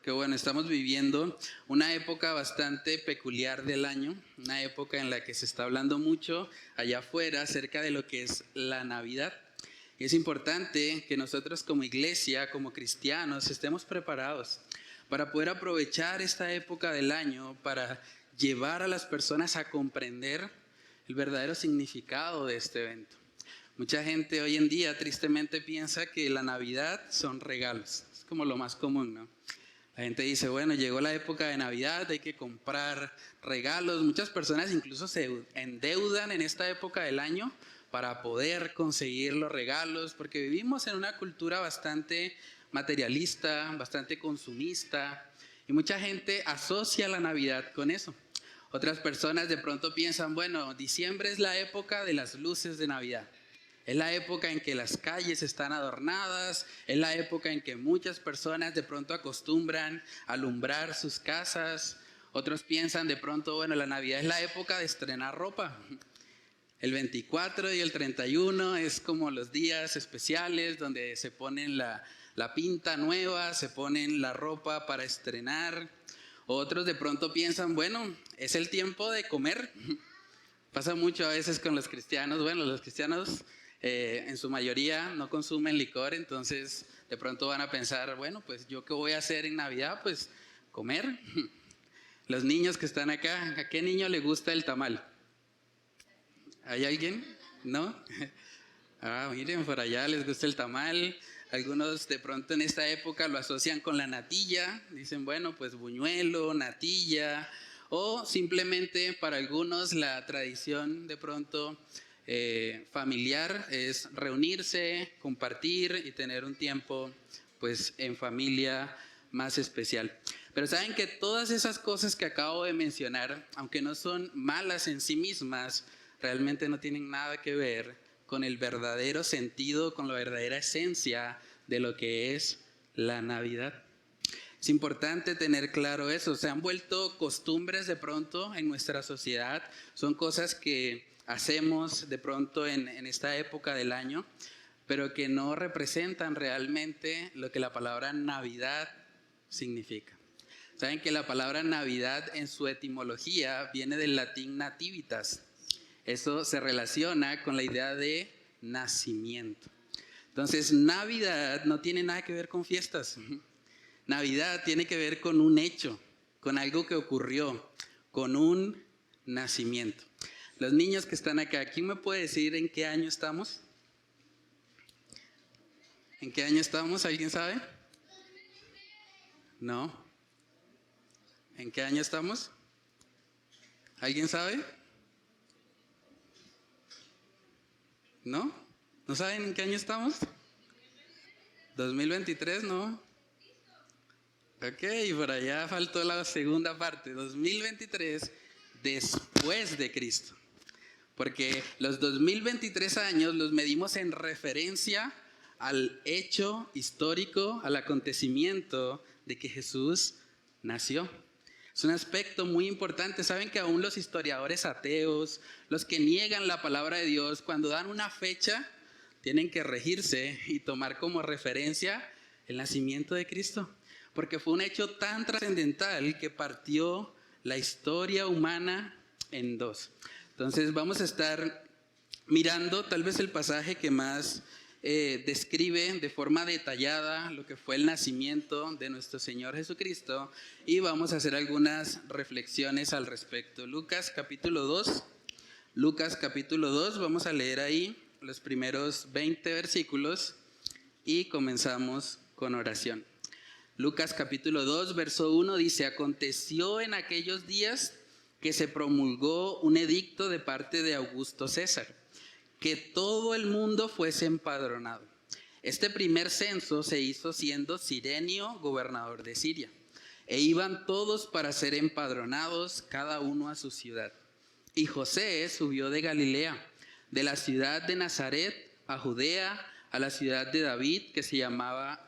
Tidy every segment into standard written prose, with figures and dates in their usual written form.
porque bueno, estamos viviendo una época bastante peculiar del año, una época en la que se está hablando mucho allá afuera acerca de lo que es la Navidad. Y es importante que nosotros como iglesia, como cristianos, estemos preparados para poder aprovechar esta época del año para llevar a las personas a comprender el verdadero significado de este evento. Mucha gente hoy en día tristemente piensa que la Navidad son regalos, es como lo más común, ¿no? La gente dice, bueno, llegó la época de Navidad, hay que comprar regalos. Muchas personas incluso se endeudan en esta época del año para poder conseguir los regalos, porque vivimos en una cultura bastante materialista, bastante consumista, y mucha gente asocia la Navidad con eso. Otras personas de pronto piensan, bueno, diciembre es la época de las luces de Navidad. Es la época en que las calles están adornadas, es la época en que muchas personas de pronto acostumbran a alumbrar sus casas. Otros piensan de pronto, bueno, la Navidad es la época de estrenar ropa. El 24 y el 31 es como los días especiales donde se ponen la pinta nueva, se ponen la ropa para estrenar. Otros de pronto piensan, bueno, es el tiempo de comer. Pasa mucho a veces con los cristianos. Bueno, los cristianos en su mayoría no consumen licor, entonces de pronto van a pensar, bueno, pues yo qué voy a hacer en Navidad, pues comer. Los niños que están acá, ¿a qué niño le gusta el tamal? ¿Hay alguien? ¿No? Miren, por allá les gusta el tamal. Algunos de pronto en esta época lo asocian con la natilla. Dicen, bueno, pues buñuelo, natilla. O simplemente para algunos la tradición de pronto familiar es reunirse, compartir y tener un tiempo pues en familia más especial. Pero saben que todas esas cosas que acabo de mencionar, aunque no son malas en sí mismas, realmente no tienen nada que ver con el verdadero sentido, con la verdadera esencia de lo que es la Navidad. Es importante tener claro eso. Se han vuelto costumbres de pronto en nuestra sociedad. Son cosas que hacemos de pronto en esta época del año, pero que no representan realmente lo que la palabra Navidad significa. Saben que la palabra Navidad en su etimología viene del latín nativitas. Eso se relaciona con la idea de nacimiento. Entonces, Navidad no tiene nada que ver con fiestas. Navidad tiene que ver con un hecho, con algo que ocurrió, con un nacimiento. Los niños que están acá, ¿quién me puede decir en qué año estamos? ¿En qué año estamos? ¿Alguien sabe? No. ¿En qué año estamos? ¿Alguien sabe? ¿No? ¿No saben en qué año estamos? 2023, ¿no? Ok, por allá faltó la segunda parte. 2023 después de Cristo. Porque los 2023 años los medimos en referencia al hecho histórico, al acontecimiento de que Jesús nació. Es un aspecto muy importante. Saben que aún los historiadores ateos, los que niegan la palabra de Dios, cuando dan una fecha, tienen que regirse y tomar como referencia el nacimiento de Cristo. Porque fue un hecho tan trascendental que partió la historia humana en dos. Entonces vamos a estar mirando tal vez el pasaje que más describe de forma detallada lo que fue el nacimiento de nuestro Señor Jesucristo, y vamos a hacer algunas reflexiones al respecto. Lucas capítulo 2, vamos a leer ahí los primeros 20 versículos y comenzamos con oración. Lucas capítulo 2, verso 1 dice: aconteció en aquellos días que se promulgó un edicto de parte de Augusto César, que todo el mundo fuese empadronado. Este primer censo se hizo siendo Cirenio gobernador de Siria, e iban todos para ser empadronados, cada uno a su ciudad. Y José subió de Galilea, de la ciudad de Nazaret a Judea, a la ciudad de David, que se llama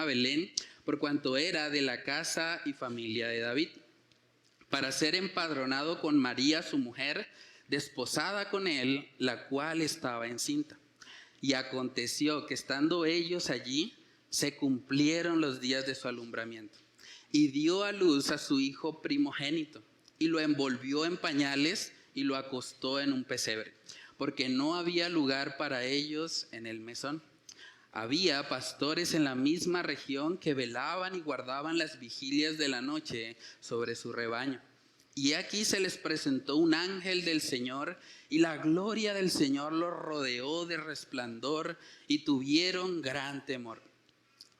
Belén, por cuanto era de la casa y familia de David, para ser empadronado con María su mujer, desposada con él, la cual estaba encinta. Y aconteció que estando ellos allí, se cumplieron los días de su alumbramiento. y dio a luz a su hijo primogénito, y lo envolvió en pañales y lo acostó en un pesebre, porque no había lugar para ellos en el mesón. Había pastores en la misma región que velaban y guardaban las vigilias de la noche sobre su rebaño. Y aquí se les presentó un ángel del Señor, y la gloria del Señor los rodeó de resplandor, y tuvieron gran temor.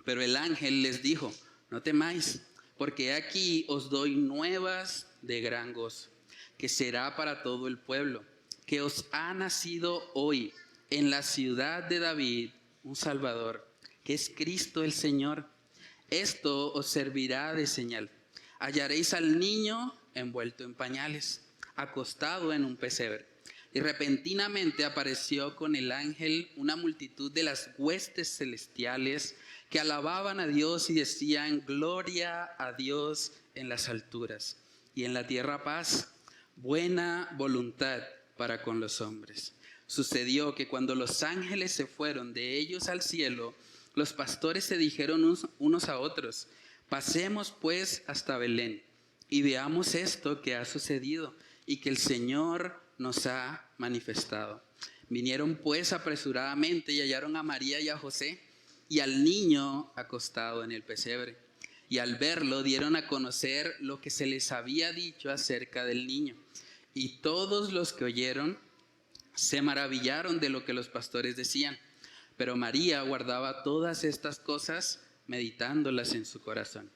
Pero el ángel les dijo: no temáis, porque aquí os doy nuevas de gran gozo, que será para todo el pueblo, que os ha nacido hoy en la ciudad de David un Salvador, que es Cristo el Señor. Esto os servirá de señal: hallaréis al niño envuelto en pañales, acostado en un pesebre. Y repentinamente apareció con el ángel una multitud de las huestes celestiales que alababan a Dios y decían: gloria a Dios en las alturas, y en la tierra paz, buena voluntad para con los hombres. Sucedió que cuando los ángeles se fueron de ellos al cielo, los pastores se dijeron unos a otros: pasemos pues hasta Belén y veamos esto que ha sucedido y que el Señor nos ha manifestado. Vinieron pues apresuradamente y hallaron a María y a José y al niño acostado en el pesebre. Y al verlo dieron a conocer lo que se les había dicho acerca del niño. Y todos los que oyeron se maravillaron de lo que los pastores decían. Pero María guardaba todas estas cosas, meditándolas en su corazón.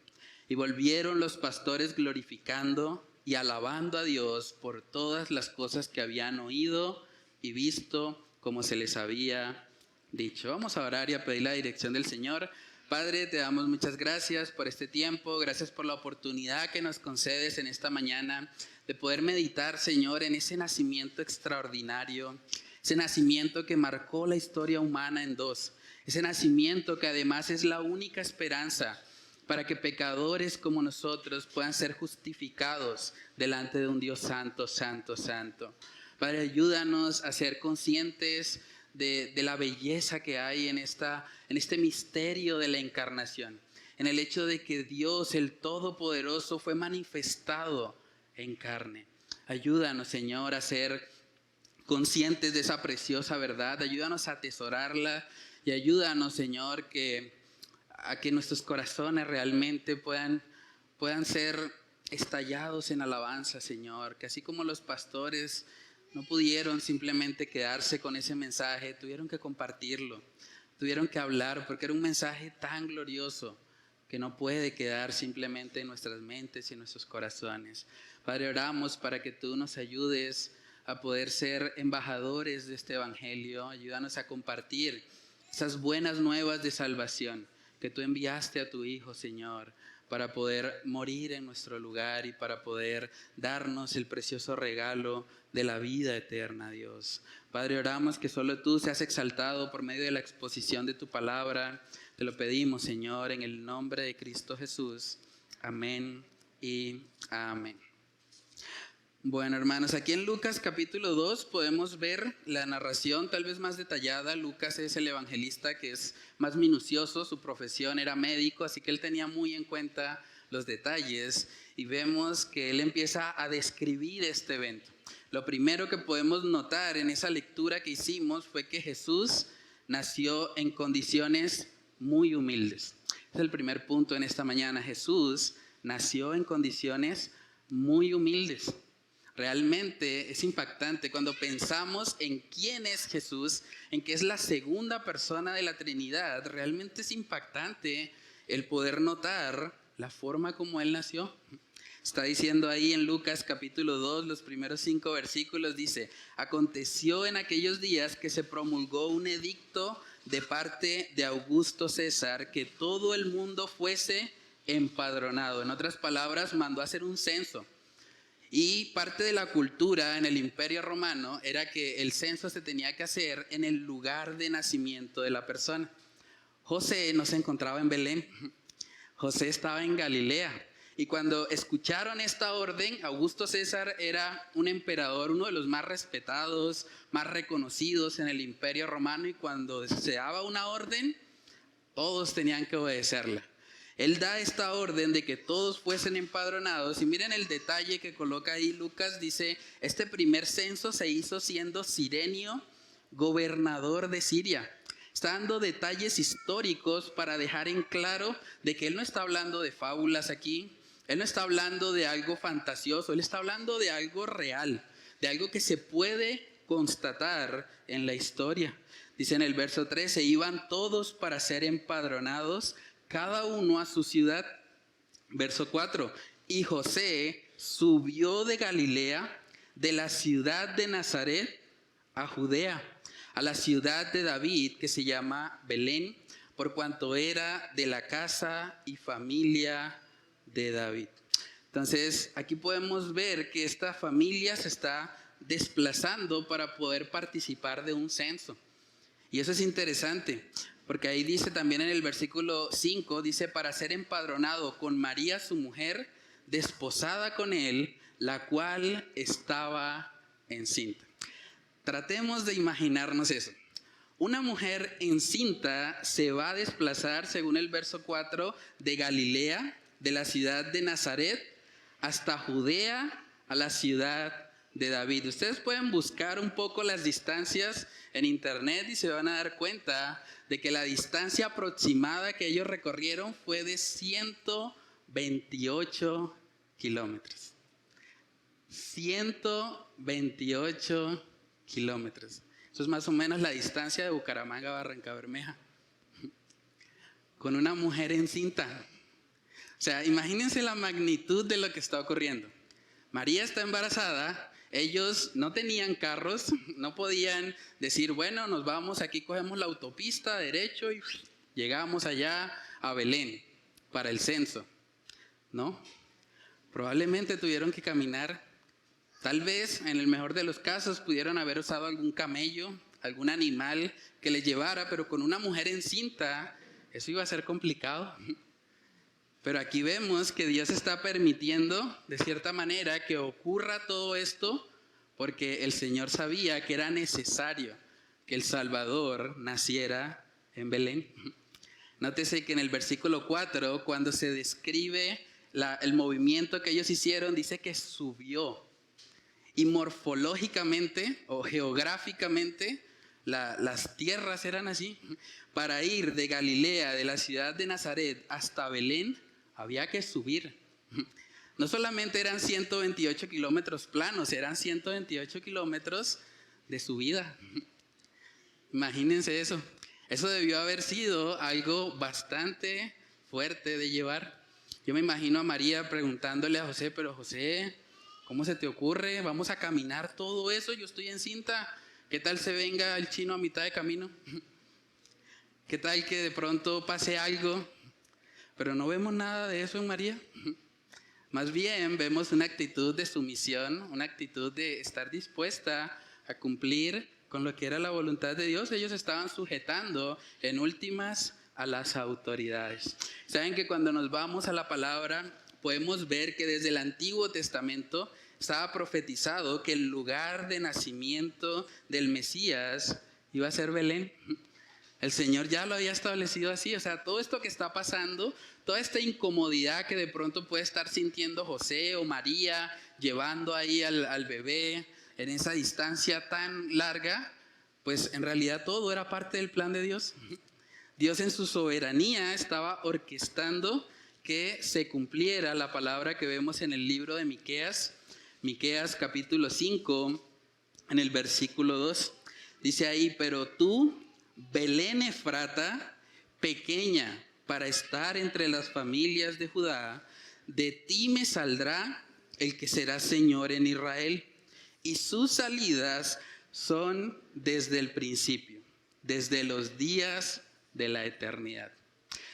Y volvieron los pastores glorificando y alabando a Dios por todas las cosas que habían oído y visto, como se les había dicho. Vamos a orar y a pedir la dirección del Señor. Padre, te damos muchas gracias por este tiempo, gracias por la oportunidad que nos concedes en esta mañana de poder meditar, Señor, en ese nacimiento extraordinario, ese nacimiento que marcó la historia humana en dos, ese nacimiento que además es la única esperanza para que pecadores como nosotros puedan ser justificados delante de un Dios santo, santo, santo. Padre, ayúdanos a ser conscientes de la belleza que hay en este misterio de la encarnación, en el hecho de que Dios, el Todopoderoso, fue manifestado en carne. Ayúdanos, Señor, a ser conscientes de esa preciosa verdad. Ayúdanos a atesorarla y ayúdanos, Señor, a que nuestros corazones realmente puedan ser estallados en alabanza, Señor. Que así como los pastores no pudieron simplemente quedarse con ese mensaje, tuvieron que compartirlo, tuvieron que hablar, porque era un mensaje tan glorioso que no puede quedar simplemente en nuestras mentes y en nuestros corazones. Padre, oramos para que tú nos ayudes a poder ser embajadores de este evangelio. Ayúdanos a compartir esas buenas nuevas de salvación que tú enviaste a tu Hijo, Señor, para poder morir en nuestro lugar y para poder darnos el precioso regalo de la vida eterna, Dios. Padre, oramos que solo tú seas exaltado por medio de la exposición de tu palabra. Te lo pedimos, Señor, en el nombre de Cristo Jesús. Amén y amén. Bueno, hermanos, aquí en Lucas capítulo 2 podemos ver la narración tal vez más detallada. Lucas es el evangelista que es más minucioso, su profesión era médico, así que él tenía muy en cuenta los detalles y vemos que él empieza a describir este evento. Lo primero que podemos notar en esa lectura que hicimos fue que Jesús nació en condiciones muy humildes. Es el primer punto en esta mañana. Jesús nació en condiciones muy humildes. Realmente es impactante cuando pensamos en quién es Jesús, en que es la segunda persona de la Trinidad. Realmente es impactante el poder notar la forma como Él nació. Está diciendo ahí en Lucas capítulo 2, los primeros 5 versículos, dice: aconteció en aquellos días que se promulgó un edicto de parte de Augusto César que todo el mundo fuese empadronado. En otras palabras, mandó a hacer un censo. Y parte de la cultura en el Imperio Romano era que el censo se tenía que hacer en el lugar de nacimiento de la persona. José no se encontraba en Belén, José estaba en Galilea. Y cuando escucharon esta orden, Augusto César era un emperador, uno de los más respetados, más reconocidos en el Imperio Romano, y cuando se daba una orden, todos tenían que obedecerla. Él da esta orden de que todos fuesen empadronados. Y miren el detalle que coloca ahí Lucas. Dice, este primer censo se hizo siendo Cirenio gobernador de Siria. Está dando detalles históricos para dejar en claro de que él no está hablando de fábulas aquí. Él no está hablando de algo fantasioso. Él está hablando de algo real, de algo que se puede constatar en la historia. Dice en el verso 13, iban todos para ser empadronados, cada uno a su ciudad. Verso 4, y José subió de Galilea, de la ciudad de Nazaret a Judea, a la ciudad de David, que se llama Belén, por cuanto era de la casa y familia de David. Entonces, aquí podemos ver que esta familia se está desplazando para poder participar de un censo. Y eso es interesante, porque ahí dice también en el versículo 5, dice, para ser empadronado con María su mujer, desposada con él, la cual estaba encinta. Tratemos de imaginarnos eso. Una mujer encinta se va a desplazar, según el verso 4, de Galilea, de la ciudad de Nazaret, hasta Judea, a la ciudad de David. Ustedes pueden buscar un poco las distancias en internet y se van a dar cuenta de que la distancia aproximada que ellos recorrieron fue de 128 kilómetros. 128 kilómetros. Eso es más o menos la distancia de Bucaramanga a Barrancabermeja. Con una mujer encinta. O sea, imagínense la magnitud de lo que está ocurriendo. María está embarazada. Ellos no tenían carros, no podían decir, bueno, nos vamos, aquí cogemos la autopista derecho y llegamos allá a Belén para el censo, ¿no? Probablemente tuvieron que caminar, tal vez en el mejor de los casos pudieron haber usado algún camello, algún animal que les llevara, pero con una mujer encinta eso iba a ser complicado. Pero aquí vemos que Dios está permitiendo, de cierta manera, que ocurra todo esto porque el Señor sabía que era necesario que el Salvador naciera en Belén. Nótese que en el versículo 4, cuando se describe el movimiento que ellos hicieron, dice que subió. Y morfológicamente o geográficamente, las tierras eran así. Para ir de Galilea, de la ciudad de Nazaret, hasta Belén, había que subir. No solamente eran 128 kilómetros planos, eran 128 kilómetros de subida. Imagínense eso. Eso debió haber sido algo bastante fuerte de llevar. Yo me imagino a María preguntándole a José, pero José, ¿cómo se te ocurre? Vamos a caminar todo eso, yo estoy encinta. ¿Qué tal se venga el chino a mitad de camino? ¿Qué tal que de pronto pase algo? Pero no vemos nada de eso en María. Más bien vemos una actitud de sumisión, una actitud de estar dispuesta a cumplir con lo que era la voluntad de Dios. Ellos estaban sujetando en últimas a las autoridades. Saben que cuando nos vamos a la palabra podemos ver que desde el Antiguo Testamento estaba profetizado que el lugar de nacimiento del Mesías iba a ser Belén. El Señor ya lo había establecido así. O sea, todo esto que está pasando, toda esta incomodidad que de pronto puede estar sintiendo José o María llevando ahí al bebé en esa distancia tan larga, pues en realidad todo era parte del plan de Dios. Dios en su soberanía estaba orquestando que se cumpliera la palabra que vemos en el libro de Miqueas. Miqueas capítulo 5, en el versículo 2. Dice ahí, pero tú, Belén Efrata, pequeña para estar entre las familias de Judá, de ti me saldrá el que será Señor en Israel, y sus salidas son desde el principio, desde los días de la eternidad.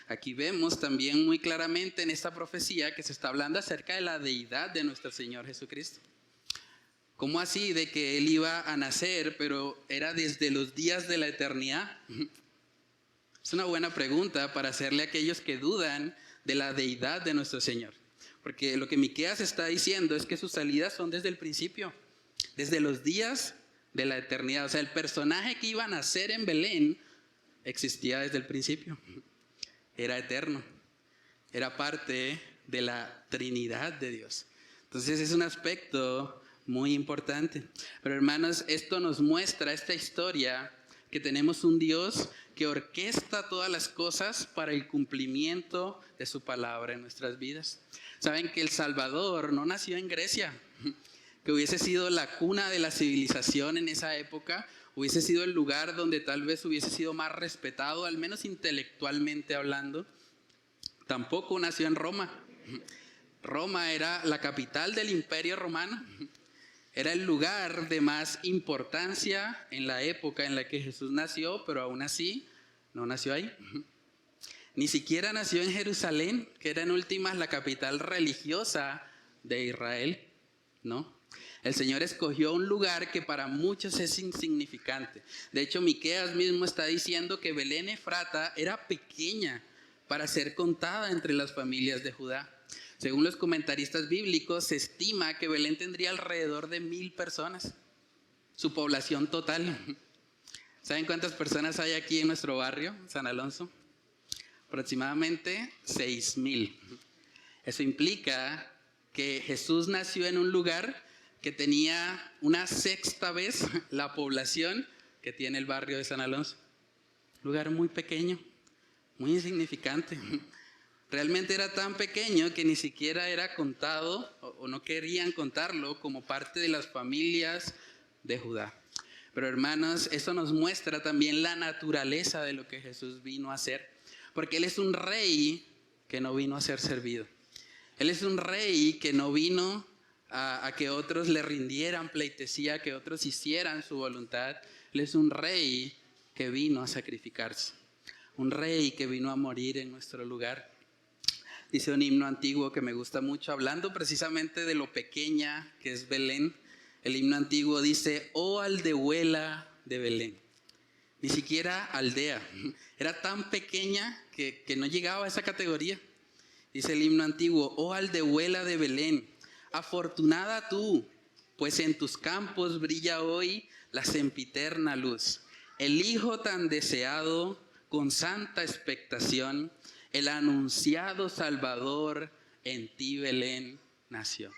Aquí vemos también muy claramente en esta profecía que se está hablando acerca de la deidad de nuestro Señor Jesucristo. ¿Cómo así de que Él iba a nacer, pero era desde los días de la eternidad? Es una buena pregunta para hacerle a aquellos que dudan de la deidad de nuestro Señor. Porque lo que Miqueas está diciendo es que sus salidas son desde el principio, desde los días de la eternidad. O sea, el personaje que iba a nacer en Belén existía desde el principio. Era eterno. era parte de la Trinidad de Dios. Entonces es un aspecto muy importante. Pero hermanos, esto nos muestra esta historia que tenemos un Dios que orquesta todas las cosas para el cumplimiento de su palabra en nuestras vidas. Saben que el Salvador no nació en Grecia, que hubiese sido la cuna de la civilización en esa época, hubiese sido el lugar donde tal vez hubiese sido más respetado, al menos intelectualmente hablando. Tampoco nació en Roma. Roma era la capital del Imperio Romano. Era el lugar de más importancia en la época en la que Jesús nació, pero aún así no nació ahí. Ni siquiera nació en Jerusalén, que era en últimas la capital religiosa de Israel, ¿no? El Señor escogió un lugar que para muchos es insignificante. De hecho, Miqueas mismo está diciendo que Belén Efrata era pequeña para ser contada entre las familias de Judá. Según los comentaristas bíblicos, se estima que Belén tendría alrededor de 1,000 personas, su población total. ¿Saben cuántas personas hay aquí en nuestro barrio, San Alonso? Aproximadamente 6,000. Eso implica que Jesús nació en un lugar que tenía una sexta vez la población que tiene el barrio de San Alonso. Un lugar muy pequeño, muy insignificante. Realmente era tan pequeño que ni siquiera era contado o no querían contarlo como parte de las familias de Judá. Pero hermanos, eso nos muestra también la naturaleza de lo que Jesús vino a hacer. Porque Él es un rey que no vino a ser servido. Él es un rey que no vino a que otros le rindieran pleitesía, que otros hicieran su voluntad. Él es un rey que vino a sacrificarse. Un rey que vino a morir en nuestro lugar. Dice un himno antiguo que me gusta mucho, hablando precisamente de lo pequeña que es Belén. El himno antiguo dice, oh aldehuela de Belén. Ni siquiera aldea. Era tan pequeña que no llegaba a esa categoría. Dice el himno antiguo, oh aldehuela de Belén, afortunada tú, pues en tus campos brilla hoy la sempiterna luz. El Hijo tan deseado, con santa expectación, el anunciado Salvador en ti, Belén, nació.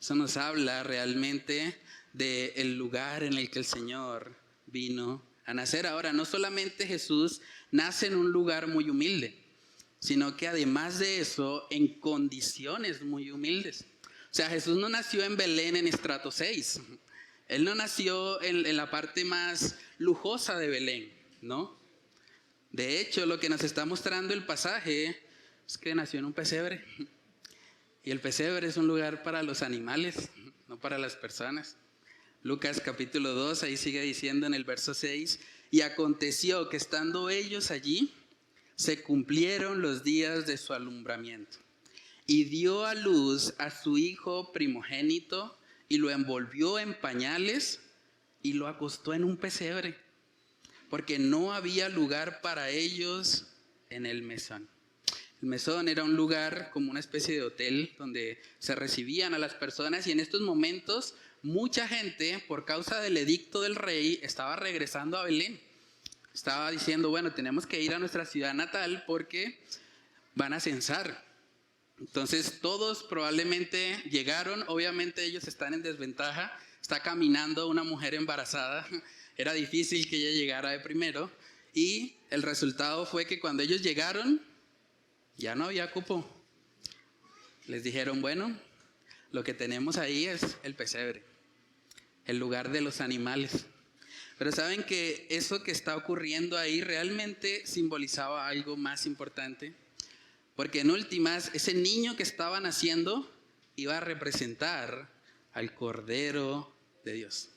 Eso nos habla realmente del lugar en el que el Señor vino a nacer. Ahora, no solamente Jesús nace en un lugar muy humilde, sino que además de eso, en condiciones muy humildes. O sea, Jesús no nació en Belén en estrato 6. Él no nació en la parte más lujosa de Belén, ¿no? De hecho, lo que nos está mostrando el pasaje es que nació en un pesebre. Y el pesebre es un lugar para los animales, no para las personas. Lucas capítulo 2, ahí sigue diciendo en el verso 6, y aconteció que estando ellos allí, se cumplieron los días de su alumbramiento. Y dio a luz a su hijo primogénito, y lo envolvió en pañales, y lo acostó en un pesebre, porque no había lugar para ellos en el mesón. El mesón era un lugar como una especie de hotel donde se recibían a las personas, y en estos momentos mucha gente, por causa del edicto del rey, estaba regresando a Belén. Estaba diciendo, bueno, tenemos que ir a nuestra ciudad natal porque van a censar. Entonces todos probablemente llegaron, obviamente ellos están en desventaja, está caminando una mujer embarazada, era difícil que ella llegara de primero, y el resultado fue que cuando ellos llegaron, ya no había cupo. Les dijeron, bueno, lo que tenemos ahí es el pesebre, el lugar de los animales. Pero saben que eso que está ocurriendo ahí realmente simbolizaba algo más importante. Porque en últimas, ese niño que estaba naciendo iba a representar al Cordero de Dios.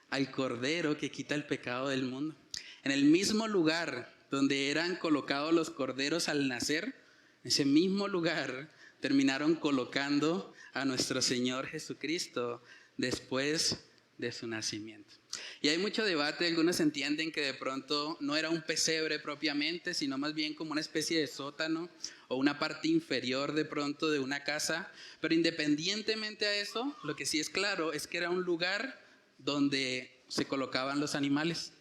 Al Cordero que quita el pecado del mundo. En el mismo lugar donde eran colocados los corderos al nacer, en ese mismo lugar terminaron colocando a nuestro Señor Jesucristo después de su nacimiento. Y hay mucho debate, algunos entienden que de pronto no era un pesebre propiamente, sino más bien como una especie de sótano o una parte inferior de pronto de una casa. Pero independientemente a eso, lo que sí es claro es que era un lugar donde se colocaban los animales.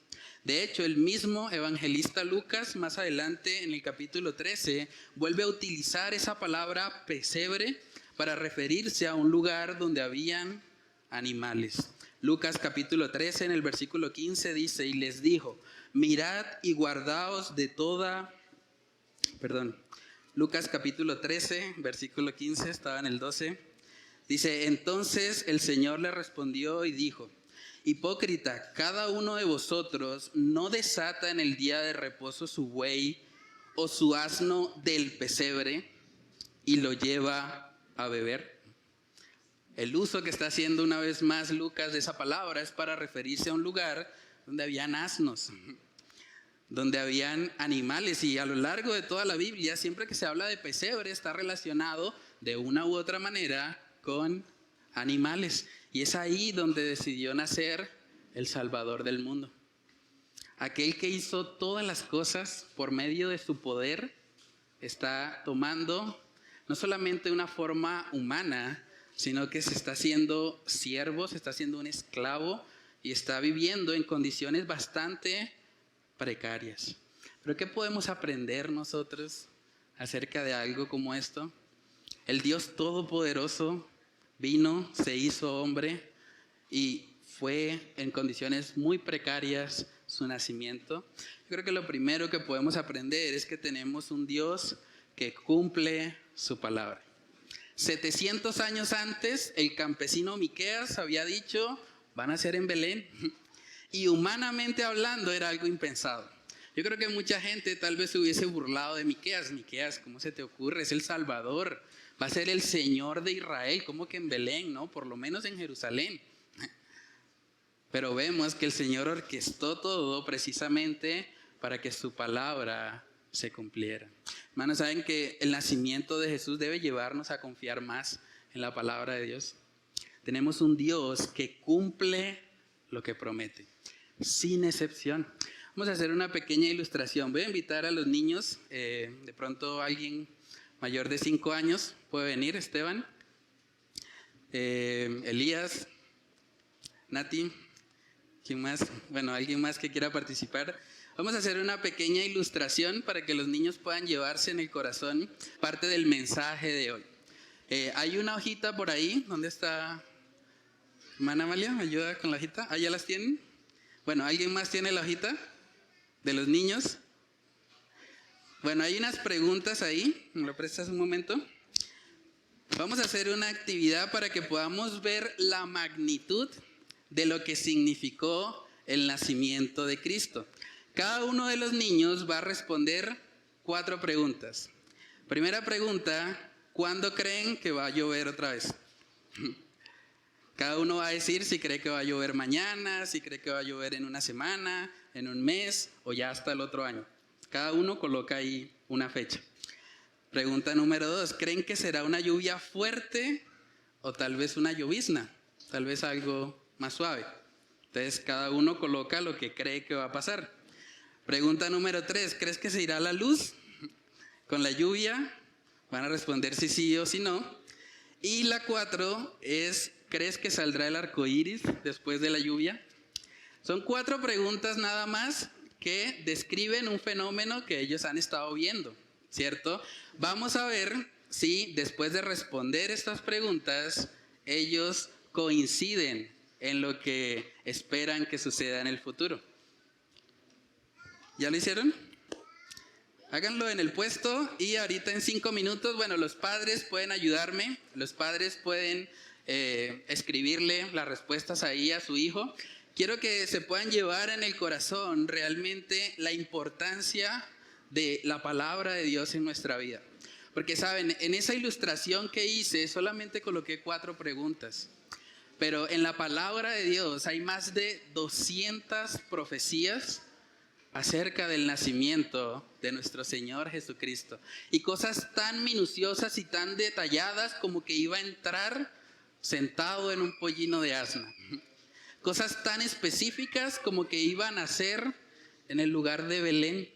De hecho, el mismo evangelista Lucas, más adelante en el capítulo 13, vuelve a utilizar esa palabra pesebre para referirse a un lugar donde habían animales. Lucas capítulo 13, en el versículo 15 dice, y les dijo, mirad y guardaos de toda... Lucas capítulo 13, versículo 15, estaba en el 12. Dice, entonces el Señor le respondió y dijo, hipócrita, cada uno de vosotros no desata en el día de reposo su buey o su asno del pesebre y lo lleva a beber. El uso que está haciendo una vez más Lucas de esa palabra es para referirse a un lugar donde habían asnos, donde habían animales, y a lo largo de toda la Biblia, siempre que se habla de pesebre, está relacionado de una u otra manera con animales. Y es ahí donde decidió nacer el Salvador del mundo. Aquel que hizo todas las cosas por medio de su poder está tomando no solamente una forma humana, sino que se está haciendo siervo, se está haciendo un esclavo y está viviendo en condiciones bastante precarias. Pero ¿qué podemos aprender nosotros acerca de algo como esto? El Dios Todopoderoso vino, se hizo hombre y fue en condiciones muy precarias su nacimiento. Yo creo que lo primero que podemos aprender es que tenemos un Dios que cumple su palabra. 700 años antes, el campesino Miqueas había dicho, van a ser en Belén. Y humanamente hablando era algo impensado. Yo creo que mucha gente tal vez se hubiese burlado de Miqueas. Miqueas, ¿cómo se te ocurre? Es el Salvador. Va a ser el Señor de Israel. ¿Cómo que en Belén? No, por lo menos en Jerusalén. Pero vemos que el Señor orquestó todo precisamente para que su palabra se cumpliera. Hermanos, ¿saben que el nacimiento de Jesús debe llevarnos a confiar más en la palabra de Dios? Tenemos un Dios que cumple lo que promete, sin excepción. Vamos a hacer una pequeña ilustración. Voy a invitar a los niños, de pronto alguien mayor de 5 años puede venir, Esteban, Elías, Nati, ¿quién más? Bueno, alguien más que quiera participar. Vamos a hacer una pequeña ilustración para que los niños puedan llevarse en el corazón parte del mensaje de hoy. Hay una hojita por ahí. ¿Dónde está? Hermana Amalia, ¿me ayuda con la hojita? ¿Ah, ya las tienen? Bueno, ¿alguien más tiene la hojita de los niños? Bueno, hay unas preguntas ahí. ¿Me lo prestas un momento? Vamos a hacer una actividad para que podamos ver la magnitud de lo que significó el nacimiento de Cristo. Cada uno de los niños va a responder 4 preguntas. Primera pregunta, ¿cuándo creen que va a llover otra vez? Cada uno va a decir si cree que va a llover mañana, si cree que va a llover en una semana, en un mes o ya hasta el otro año. Cada uno coloca ahí una fecha. Pregunta número 2, ¿creen que será una lluvia fuerte o tal vez una llovizna? Tal vez algo más suave. Entonces cada uno coloca lo que cree que va a pasar. Pregunta número 3, ¿crees que se irá la luz con la lluvia? Van a responder si sí o si no. Y la 4 es, ¿crees que saldrá el arco iris después de la lluvia? Son 4 preguntas nada más que describen un fenómeno que ellos han estado viendo, ¿cierto? Vamos a ver si después de responder estas preguntas, ellos coinciden en lo que esperan que suceda en el futuro. ¿Ya lo hicieron? Háganlo en el puesto y ahorita en 5 minutos, bueno, los padres pueden ayudarme, los padres pueden escribirle las respuestas ahí a su hijo. Quiero que se puedan llevar en el corazón realmente la importancia de la palabra de Dios en nuestra vida. Porque saben, en esa ilustración que hice solamente coloqué 4 preguntas. Pero en la palabra de Dios hay más de 200 profecías acerca del nacimiento de nuestro Señor Jesucristo. Y cosas tan minuciosas y tan detalladas como que iba a entrar sentado en un pollino de asna. Cosas tan específicas como que iba a nacer en el lugar de Belén.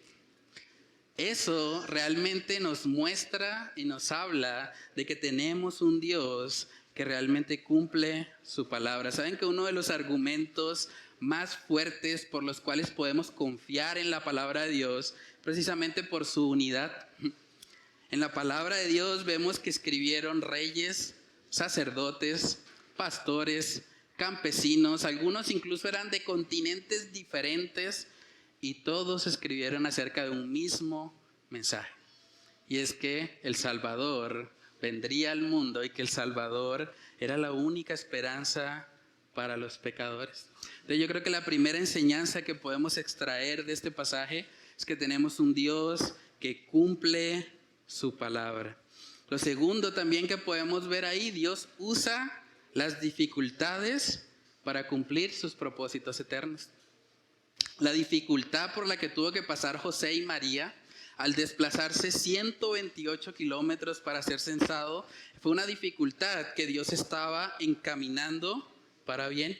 Eso realmente nos muestra y nos habla de que tenemos un Dios que realmente cumple su palabra. ¿Saben que uno de los argumentos más fuertes por los cuales podemos confiar en la palabra de Dios, precisamente por su unidad. En la palabra de Dios vemos que escribieron reyes, sacerdotes, pastores, campesinos, algunos incluso eran de continentes diferentes y todos escribieron acerca de un mismo mensaje. Y es que el Salvador vendría al mundo y que el Salvador era la única esperanza para los pecadores. Entonces yo creo que la primera enseñanza que podemos extraer de este pasaje es que tenemos un Dios que cumple su palabra. Lo segundo también que podemos ver ahí, Dios usa las dificultades para cumplir sus propósitos eternos. La dificultad por la que tuvo que pasar José y María al desplazarse 128 kilómetros para ser censado fue una dificultad que Dios estaba encaminando para bien.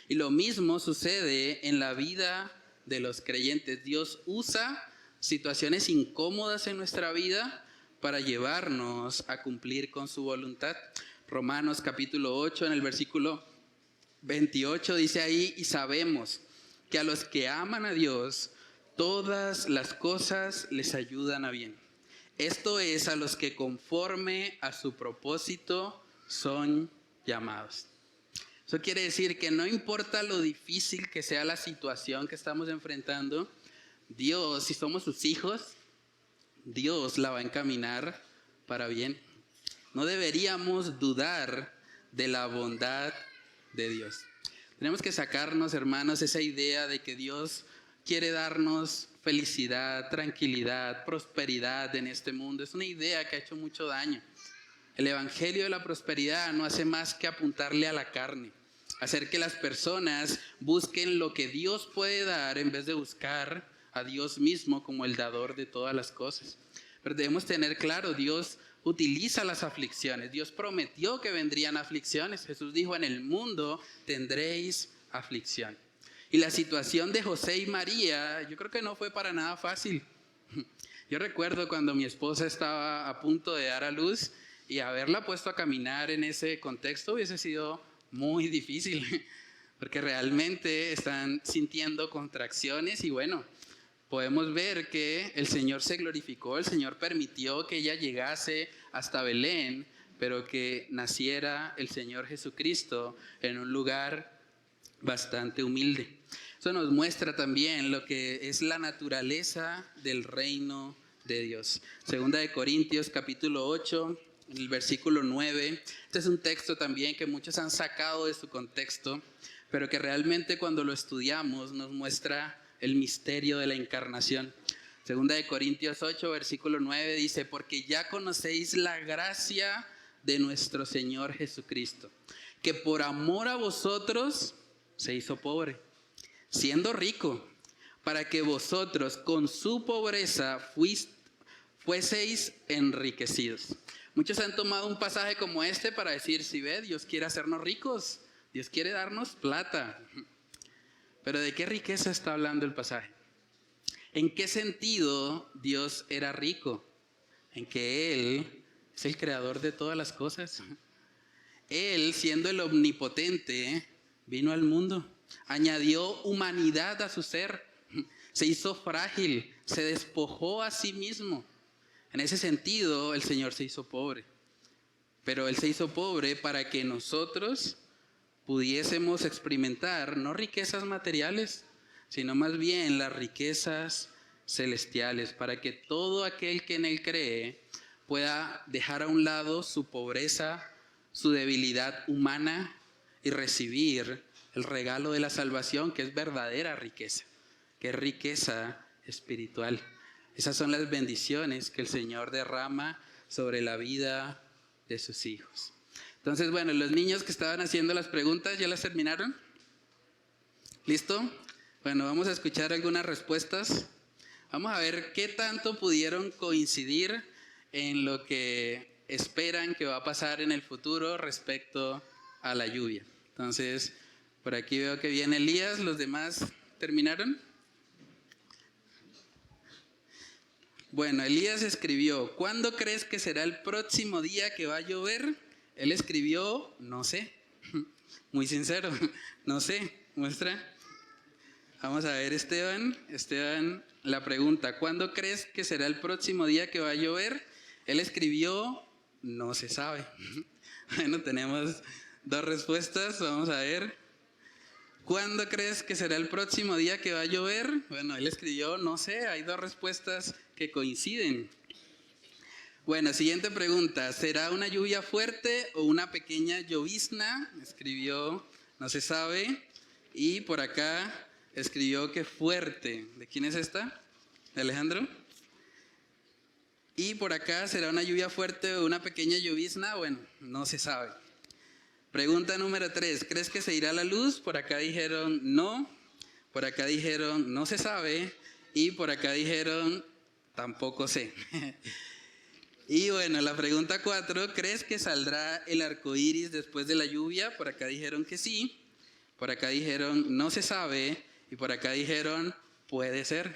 Y lo mismo sucede en la vida de los creyentes. Dios usa situaciones incómodas en nuestra vida para llevarnos a cumplir con su voluntad. Romanos capítulo 8 en el versículo 28 dice ahí: y sabemos que a los que aman a Dios, todas las cosas les ayudan a bien. Esto es, a los que conforme a su propósito son llamados. Eso quiere decir que no importa lo difícil que sea la situación que estamos enfrentando, Dios, si somos sus hijos, Dios la va a encaminar para bien. No deberíamos dudar de la bondad de Dios. Tenemos que sacarnos, hermanos, esa idea de que Dios quiere darnos felicidad, tranquilidad, prosperidad en este mundo. Es una idea que ha hecho mucho daño. El evangelio de la prosperidad no hace más que apuntarle a la carne, hacer que las personas busquen lo que Dios puede dar en vez de buscar a Dios mismo como el dador de todas las cosas. Pero debemos tener claro, Dios utiliza las aflicciones. Dios prometió que vendrían aflicciones. Jesús dijo: en el mundo tendréis aflicción. Y la situación de José y María, yo creo que no fue para nada fácil. Yo recuerdo cuando mi esposa estaba a punto de dar a luz, y haberla puesto a caminar en ese contexto hubiese sido muy difícil, porque realmente están sintiendo contracciones y bueno, podemos ver que el Señor se glorificó, el Señor permitió que ella llegase hasta Belén, pero que naciera el Señor Jesucristo en un lugar bastante humilde. Eso nos muestra también lo que es la naturaleza del reino de Dios. Segunda de Corintios capítulo 8, en el versículo 9. Este es un texto también que muchos han sacado de su contexto, pero que realmente cuando lo estudiamos nos muestra el misterio de la encarnación. Segunda de Corintios 8, versículo 9 dice: porque ya conocéis la gracia de nuestro Señor Jesucristo, que por amor a vosotros se hizo pobre, siendo rico, para que vosotros con su pobreza fueseis enriquecidos. Muchos han tomado un pasaje como este para decir: si ve, Dios quiere hacernos ricos, Dios quiere darnos plata. Pero ¿de qué riqueza está hablando el pasaje? ¿En qué sentido Dios era rico? En que Él es el creador de todas las cosas. Él, siendo el omnipotente, vino al mundo, añadió humanidad a su ser, se hizo frágil, se despojó a sí mismo. En ese sentido, el Señor se hizo pobre. Pero Él se hizo pobre para que nosotros pudiésemos experimentar no riquezas materiales, sino más bien las riquezas celestiales, para que todo aquel que en Él cree pueda dejar a un lado su pobreza, su debilidad humana y recibir el regalo de la salvación, que es verdadera riqueza, que es riqueza espiritual. Esas son las bendiciones que el Señor derrama sobre la vida de sus hijos. Entonces, bueno, los niños que estaban haciendo las preguntas, ¿ya las terminaron? ¿Listo? Bueno, vamos a escuchar algunas respuestas. Vamos a ver qué tanto pudieron coincidir en lo que esperan que va a pasar en el futuro respecto a la lluvia. Entonces, por aquí veo que viene Elías. ¿Los demás terminaron? Bueno, Elías escribió: ¿cuándo crees que será el próximo día que va a llover? Él escribió: no sé. Muy sincero, no sé. Muestra. Vamos a ver, Esteban. Esteban, la pregunta, ¿cuándo crees que será el próximo día que va a llover? Él escribió, no se sabe. Bueno, tenemos dos respuestas. Vamos a ver. ¿Cuándo crees que será el próximo día que va a llover? Bueno, él escribió, no sé, hay dos respuestas que coinciden. Bueno, siguiente pregunta, ¿será una lluvia fuerte o una pequeña llovizna? Escribió, no se sabe. Y por acá escribió que fuerte. ¿De quién es esta? ¿De Alejandro? Y por acá, ¿será una lluvia fuerte o una pequeña llovizna? Bueno, no se sabe. Pregunta número 3, ¿crees que se irá la luz? Por acá dijeron no, por acá dijeron no se sabe y por acá dijeron tampoco sé. Y bueno, la pregunta 4, ¿crees que saldrá el arco iris después de la lluvia? Por acá dijeron que sí, por acá dijeron no se sabe y por acá dijeron puede ser.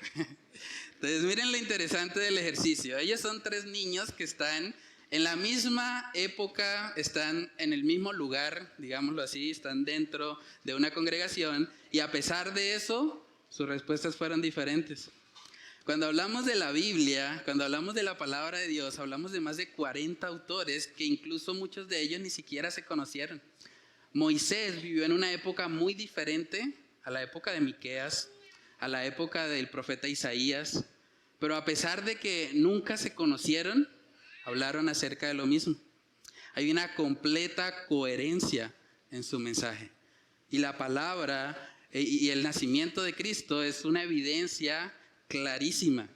Entonces miren lo interesante del ejercicio. Ellos son 3 niños que están en la misma época, están en el mismo lugar, digámoslo así, están dentro de una congregación y a pesar de eso, sus respuestas fueron diferentes. Cuando hablamos de la Biblia, cuando hablamos de la palabra de Dios, hablamos de más de 40 autores que incluso muchos de ellos ni siquiera se conocieron. Moisés vivió en una época muy diferente a la época de Miqueas, a la época del profeta Isaías, pero a pesar de que nunca se conocieron, hablaron acerca de lo mismo. Hay una completa coherencia en su mensaje. Y la palabra y el nacimiento de Cristo es una evidencia clarísima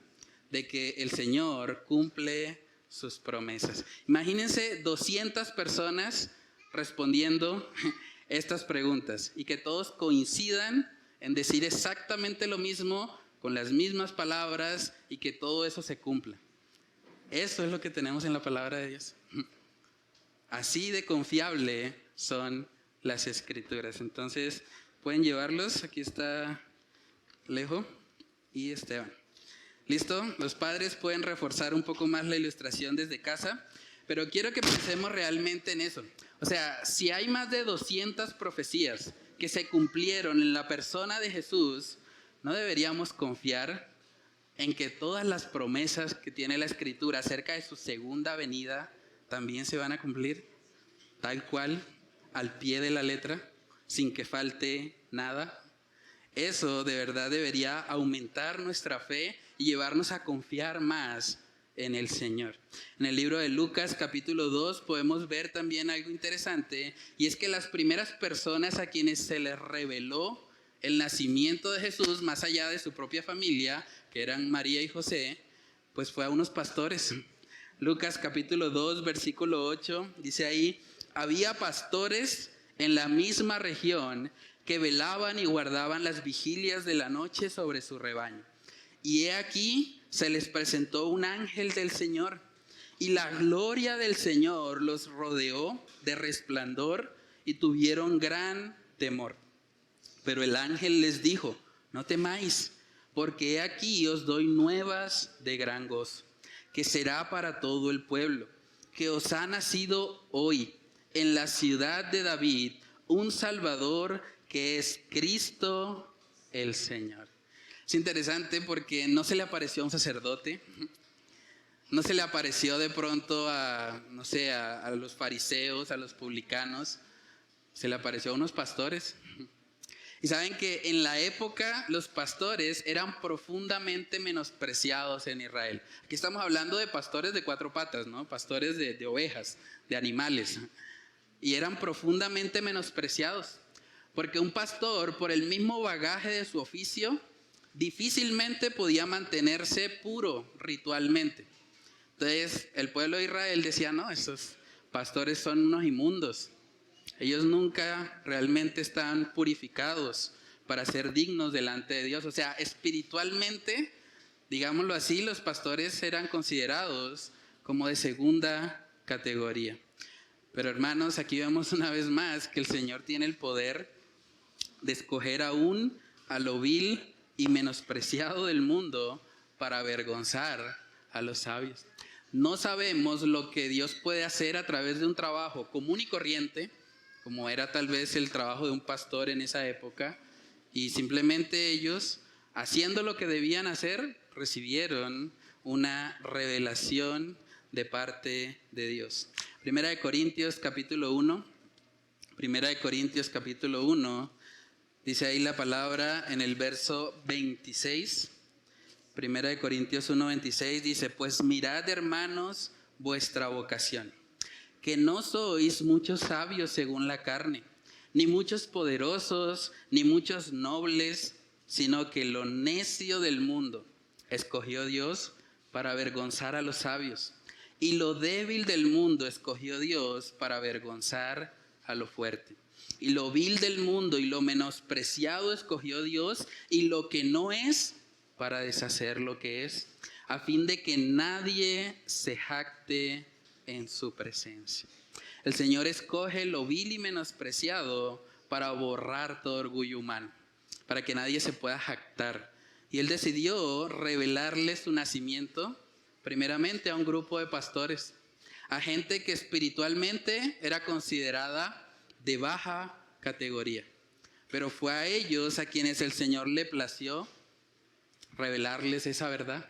de que el Señor cumple sus promesas. Imagínense 200 personas respondiendo estas preguntas y que todos coincidan en decir exactamente lo mismo con las mismas palabras y que todo eso se cumpla. Eso es lo que tenemos en la palabra de Dios. Así de confiable son las escrituras. Entonces, pueden llevarlos. Aquí está Alejo y Esteban. ¿Listo? Los padres pueden reforzar un poco más la ilustración desde casa, pero quiero que pensemos realmente en eso. O sea, si hay más de 200 profecías que se cumplieron en la persona de Jesús, ¿no deberíamos confiar en que todas las promesas que tiene la Escritura acerca de su segunda venida también se van a cumplir tal cual, al pie de la letra, sin que falte nada? Eso de verdad debería aumentar nuestra fe y llevarnos a confiar más en el Señor. En el libro de Lucas capítulo 2 podemos ver también algo interesante, y es que las primeras personas a quienes se les reveló el nacimiento de Jesús, más allá de su propia familia, que eran María y José, pues fue a unos pastores. Lucas capítulo 2, versículo 8, dice ahí, había pastores en la misma región que velaban y guardaban las vigilias de la noche sobre su rebaño. Y he aquí, se les presentó un ángel del Señor, y la gloria del Señor los rodeó de resplandor y tuvieron gran temor. Pero el ángel les dijo, no temáis, porque he aquí os doy nuevas de gran gozo, que será para todo el pueblo, que os ha nacido hoy en la ciudad de David un Salvador que es Cristo el Señor. Es interesante porque no se le apareció a un sacerdote, no se le apareció de pronto a los fariseos, a los publicanos, se le apareció a unos pastores. Y saben que en la época los pastores eran profundamente menospreciados en Israel. Aquí estamos hablando de pastores de 4 patas, ¿no? Pastores de ovejas, de animales. Y eran profundamente menospreciados. Porque un pastor, por el mismo bagaje de su oficio, difícilmente podía mantenerse puro ritualmente. Entonces el pueblo de Israel decía, no, esos pastores son unos inmundos. Ellos nunca realmente están purificados para ser dignos delante de Dios. O sea, espiritualmente, digámoslo así, los pastores eran considerados como de segunda categoría. Pero hermanos, aquí vemos una vez más que el Señor tiene el poder de escoger aún a lo vil y menospreciado del mundo para avergonzar a los sabios. No sabemos lo que Dios puede hacer a través de un trabajo común y corriente, como era tal vez el trabajo de un pastor en esa época, Y simplemente ellos, haciendo lo que debían hacer, recibieron una revelación de parte de Dios. Primera de Corintios capítulo 1. Primera de Corintios capítulo 1. Dice ahí la palabra en el verso 26. Primera de Corintios 1:26 dice: pues mirad, hermanos, vuestra vocación, que no sois muchos sabios según la carne, ni muchos poderosos, ni muchos nobles, sino que lo necio del mundo escogió Dios para avergonzar a los sabios, y lo débil del mundo escogió Dios para avergonzar a lo fuerte. Y lo vil del mundo y lo menospreciado escogió Dios, y lo que no es, para deshacer lo que es, a fin de que nadie se jacte en su presencia. El Señor escoge lo vil y menospreciado para borrar todo orgullo humano, para que nadie se pueda jactar. Y Él decidió revelarle su nacimiento primeramente a un grupo de pastores, a gente que espiritualmente era considerada de baja categoría. Pero fue a ellos a quienes el Señor le plació revelarles esa verdad.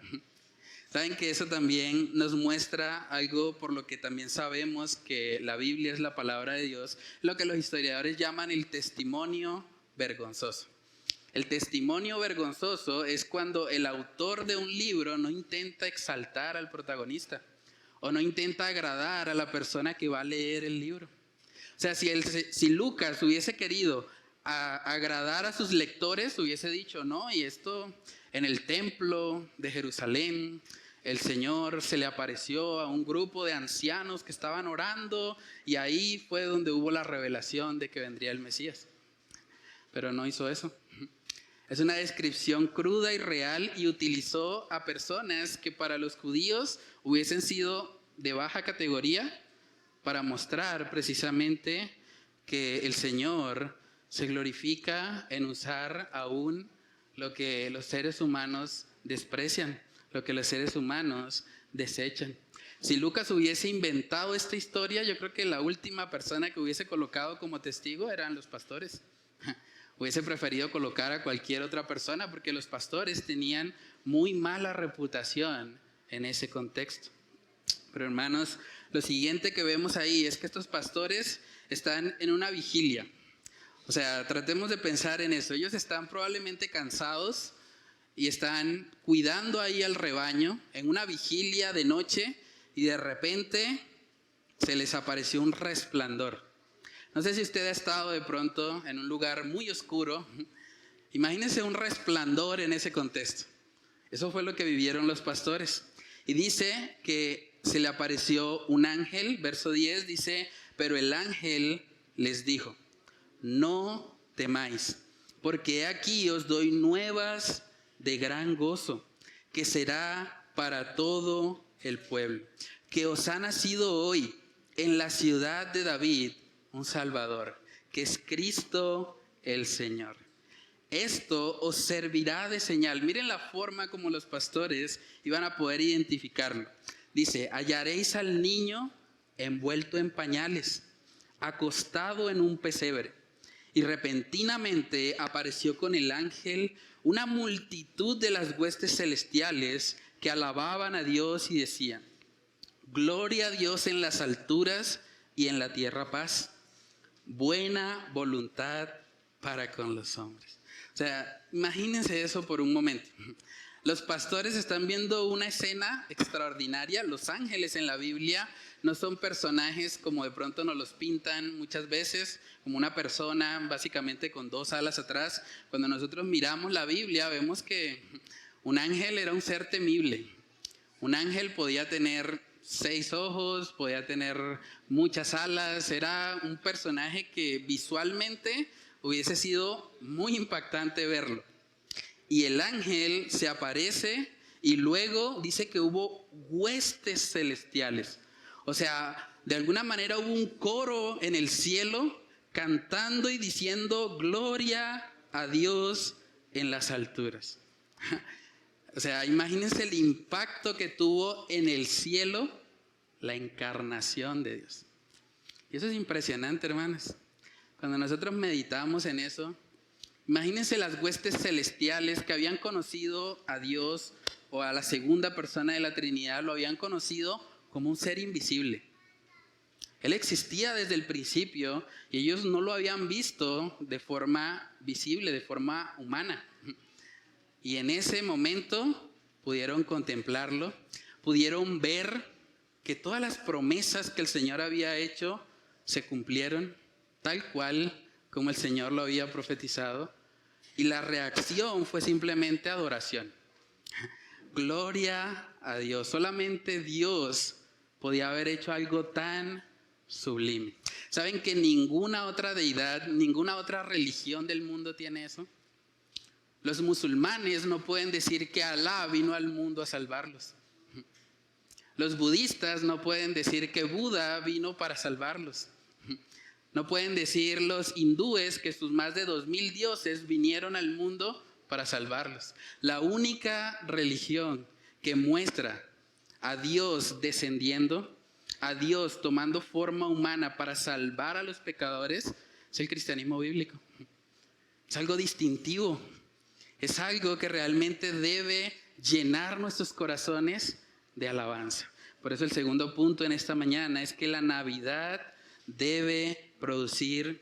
Saben que eso también nos muestra algo por lo que también sabemos que la Biblia es la palabra de Dios, lo que los historiadores llaman el testimonio vergonzoso. El testimonio vergonzoso es cuando el autor de un libro no intenta exaltar al protagonista o no intenta agradar a la persona que va a leer el libro. O sea, si Lucas hubiese querido agradar a sus lectores, hubiese dicho: no, y esto en el templo de Jerusalén, el Señor se le apareció a un grupo de ancianos que estaban orando, y ahí fue donde hubo la revelación de que vendría el Mesías. Pero no hizo eso. Es una descripción cruda y real, y utilizó a personas que para los judíos hubiesen sido de baja categoría para mostrar precisamente que el Señor se glorifica en usar aún lo que los seres humanos desprecian, lo que los seres humanos desechan. Si Lucas hubiese inventado esta historia, yo creo que la última persona que hubiese colocado como testigo eran los pastores. Hubiese preferido colocar a cualquier otra persona porque los pastores tenían muy mala reputación en ese contexto. Pero hermanos, lo siguiente que vemos ahí es que estos pastores están en una vigilia. O sea, tratemos de pensar en eso. Ellos están probablemente cansados y están cuidando ahí al rebaño en una vigilia de noche, y de repente se les apareció un resplandor. No sé si usted ha estado de pronto en un lugar muy oscuro. Imagínense un resplandor en ese contexto. Eso fue lo que vivieron los pastores. Y dice que se le apareció un ángel, verso 10 dice: pero el ángel les dijo: no temáis, porque aquí os doy nuevas de gran gozo, que será para todo el pueblo, que os ha nacido hoy en la ciudad de David un Salvador, que es Cristo el Señor. Esto os servirá de señal. Miren la forma como los pastores iban a poder identificarlo. Dice: hallaréis al niño envuelto en pañales, acostado en un pesebre. Y repentinamente apareció con el ángel una multitud de las huestes celestiales que alababan a Dios y decían: gloria a Dios en las alturas y en la tierra paz, buena voluntad para con los hombres. O sea, imagínense eso por un momento. Los pastores están viendo una escena extraordinaria. Los ángeles en la Biblia no son personajes como de pronto nos los pintan muchas veces, como una persona básicamente con dos alas atrás. Cuando nosotros miramos la Biblia vemos que un ángel era un ser temible. Un ángel podía tener 6 ojos, podía tener muchas alas. Era un personaje que visualmente hubiese sido muy impactante verlo. Y el ángel se aparece y luego dice que hubo huestes celestiales. O sea, de alguna manera hubo un coro en el cielo cantando y diciendo: gloria a Dios en las alturas. O sea, imagínense el impacto que tuvo en el cielo la encarnación de Dios. Y eso es impresionante, hermanos. Cuando nosotros meditamos en eso, Imagínense las huestes celestiales que habían conocido a Dios o a la segunda persona de la Trinidad, lo habían conocido como un ser invisible. Él existía desde el principio y ellos no lo habían visto de forma visible, de forma humana. Y en ese momento pudieron contemplarlo, pudieron ver que todas las promesas que el Señor había hecho se cumplieron tal cual como el Señor lo había profetizado. Y la reacción fue simplemente adoración. Gloria a Dios. Solamente Dios podía haber hecho algo tan sublime. ¿Saben que ninguna otra deidad, ninguna otra religión del mundo tiene eso? Los musulmanes no pueden decir que Alá vino al mundo a salvarlos. Los budistas no pueden decir que Buda vino para salvarlos. No pueden decir los hindúes que sus más de 2000 dioses vinieron al mundo para salvarlos. La única religión que muestra a Dios descendiendo, a Dios tomando forma humana para salvar a los pecadores, es el cristianismo bíblico. Es algo distintivo. Es algo que realmente debe llenar nuestros corazones de alabanza. Por eso el segundo punto en esta mañana es que la Navidad debe producir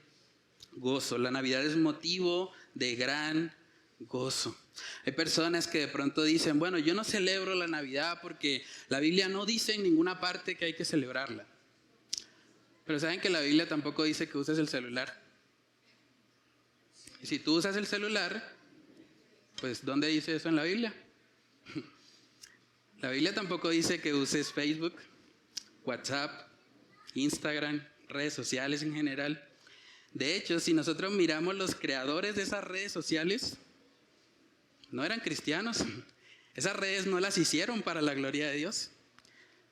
gozo. La Navidad es motivo de gran gozo. Hay personas que de pronto dicen, bueno, yo no celebro la Navidad porque la Biblia no dice en ninguna parte que hay que celebrarla. Pero saben que la Biblia tampoco dice que uses el celular. Y si tú usas el celular, pues ¿dónde dice eso en la Biblia? La Biblia tampoco dice que uses Facebook, WhatsApp, Instagram, redes sociales en general. De hecho, si nosotros miramos los creadores de esas redes sociales, no eran cristianos. Esas redes no las hicieron para la gloria de Dios.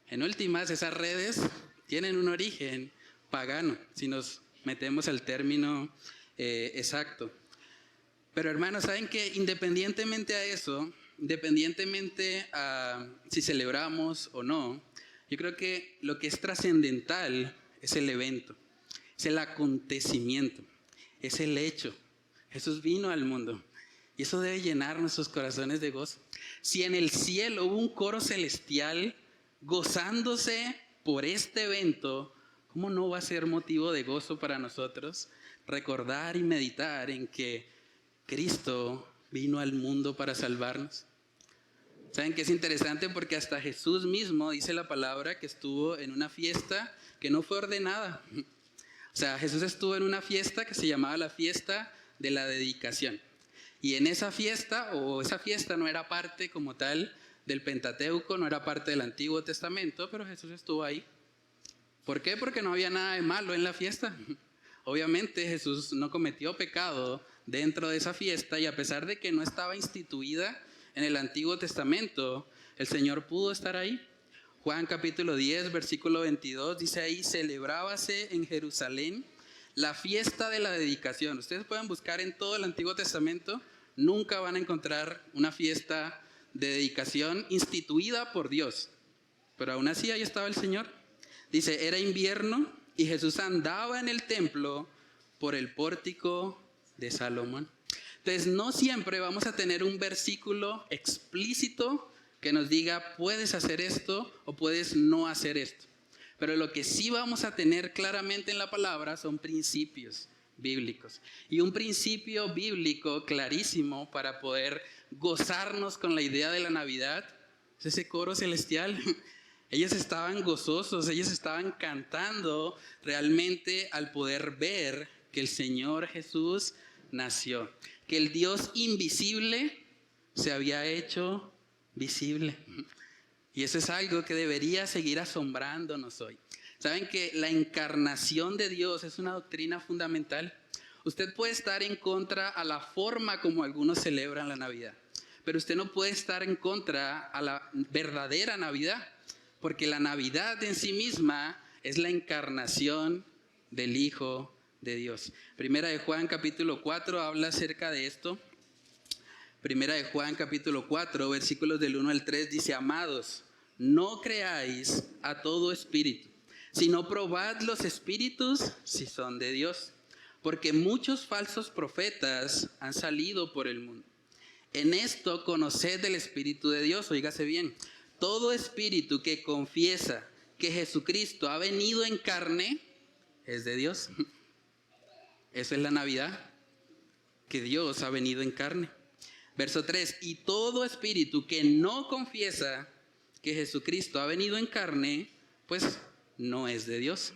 En últimas, esas redes tienen un origen pagano, si nos metemos al término exacto. Pero hermanos, ¿saben que independientemente a eso, independientemente a si celebramos o no, yo creo que lo que es trascendental es el evento, es el acontecimiento, es el hecho. Jesús vino al mundo y eso debe llenar nuestros corazones de gozo. Si en el cielo hubo un coro celestial gozándose por este evento, ¿cómo no va a ser motivo de gozo para nosotros recordar y meditar en que Cristo vino al mundo para salvarnos? ¿Saben qué es interesante? Porque hasta Jesús mismo dice la palabra que estuvo en una fiesta que no fue ordenada. O sea, Jesús estuvo en una fiesta que se llamaba la fiesta de la dedicación. Y en esa fiesta, o esa fiesta no era parte como tal del Pentateuco, no era parte del Antiguo Testamento, pero Jesús estuvo ahí. ¿Por qué? Porque no había nada de malo en la fiesta. Obviamente Jesús no cometió pecado dentro de esa fiesta y a pesar de que no estaba instituida en el Antiguo Testamento, el Señor pudo estar ahí. Juan capítulo 10, versículo 22, dice ahí, celebrábase en Jerusalén la fiesta de la dedicación. Ustedes pueden buscar en todo el Antiguo Testamento, nunca van a encontrar una fiesta de dedicación instituida por Dios. Pero aún así ahí estaba el Señor. Dice, era invierno y Jesús andaba en el templo por el pórtico de Salomón. Entonces, no siempre vamos a tener un versículo explícito que nos diga, puedes hacer esto o puedes no hacer esto. Pero lo que sí vamos a tener claramente en la palabra son principios bíblicos. Y un principio bíblico clarísimo para poder gozarnos con la idea de la Navidad es ese coro celestial. Ellos estaban gozosos, ellos estaban cantando realmente al poder ver que el Señor Jesús nació, que el Dios invisible se había hecho visible. Y eso es algo que debería seguir asombrándonos hoy. Saben que la encarnación de Dios es una doctrina fundamental. Usted puede estar en contra a la forma como algunos celebran la Navidad, pero usted no puede estar en contra a la verdadera Navidad, porque la Navidad en sí misma es la encarnación del Hijo de Dios. Primera de Juan capítulo 4 habla acerca de esto. Primera de Juan capítulo 4 versículos del 1 al 3 dice, amados, no creáis a todo espíritu, sino probad los espíritus si son de Dios, porque muchos falsos profetas han salido por el mundo. En esto conoced el Espíritu de Dios, oígase bien, todo espíritu que confiesa que Jesucristo ha venido en carne es de Dios. Eso es la Navidad, que Dios ha venido en carne. Verso 3, y todo espíritu que no confiesa que Jesucristo ha venido en carne, pues no es de Dios.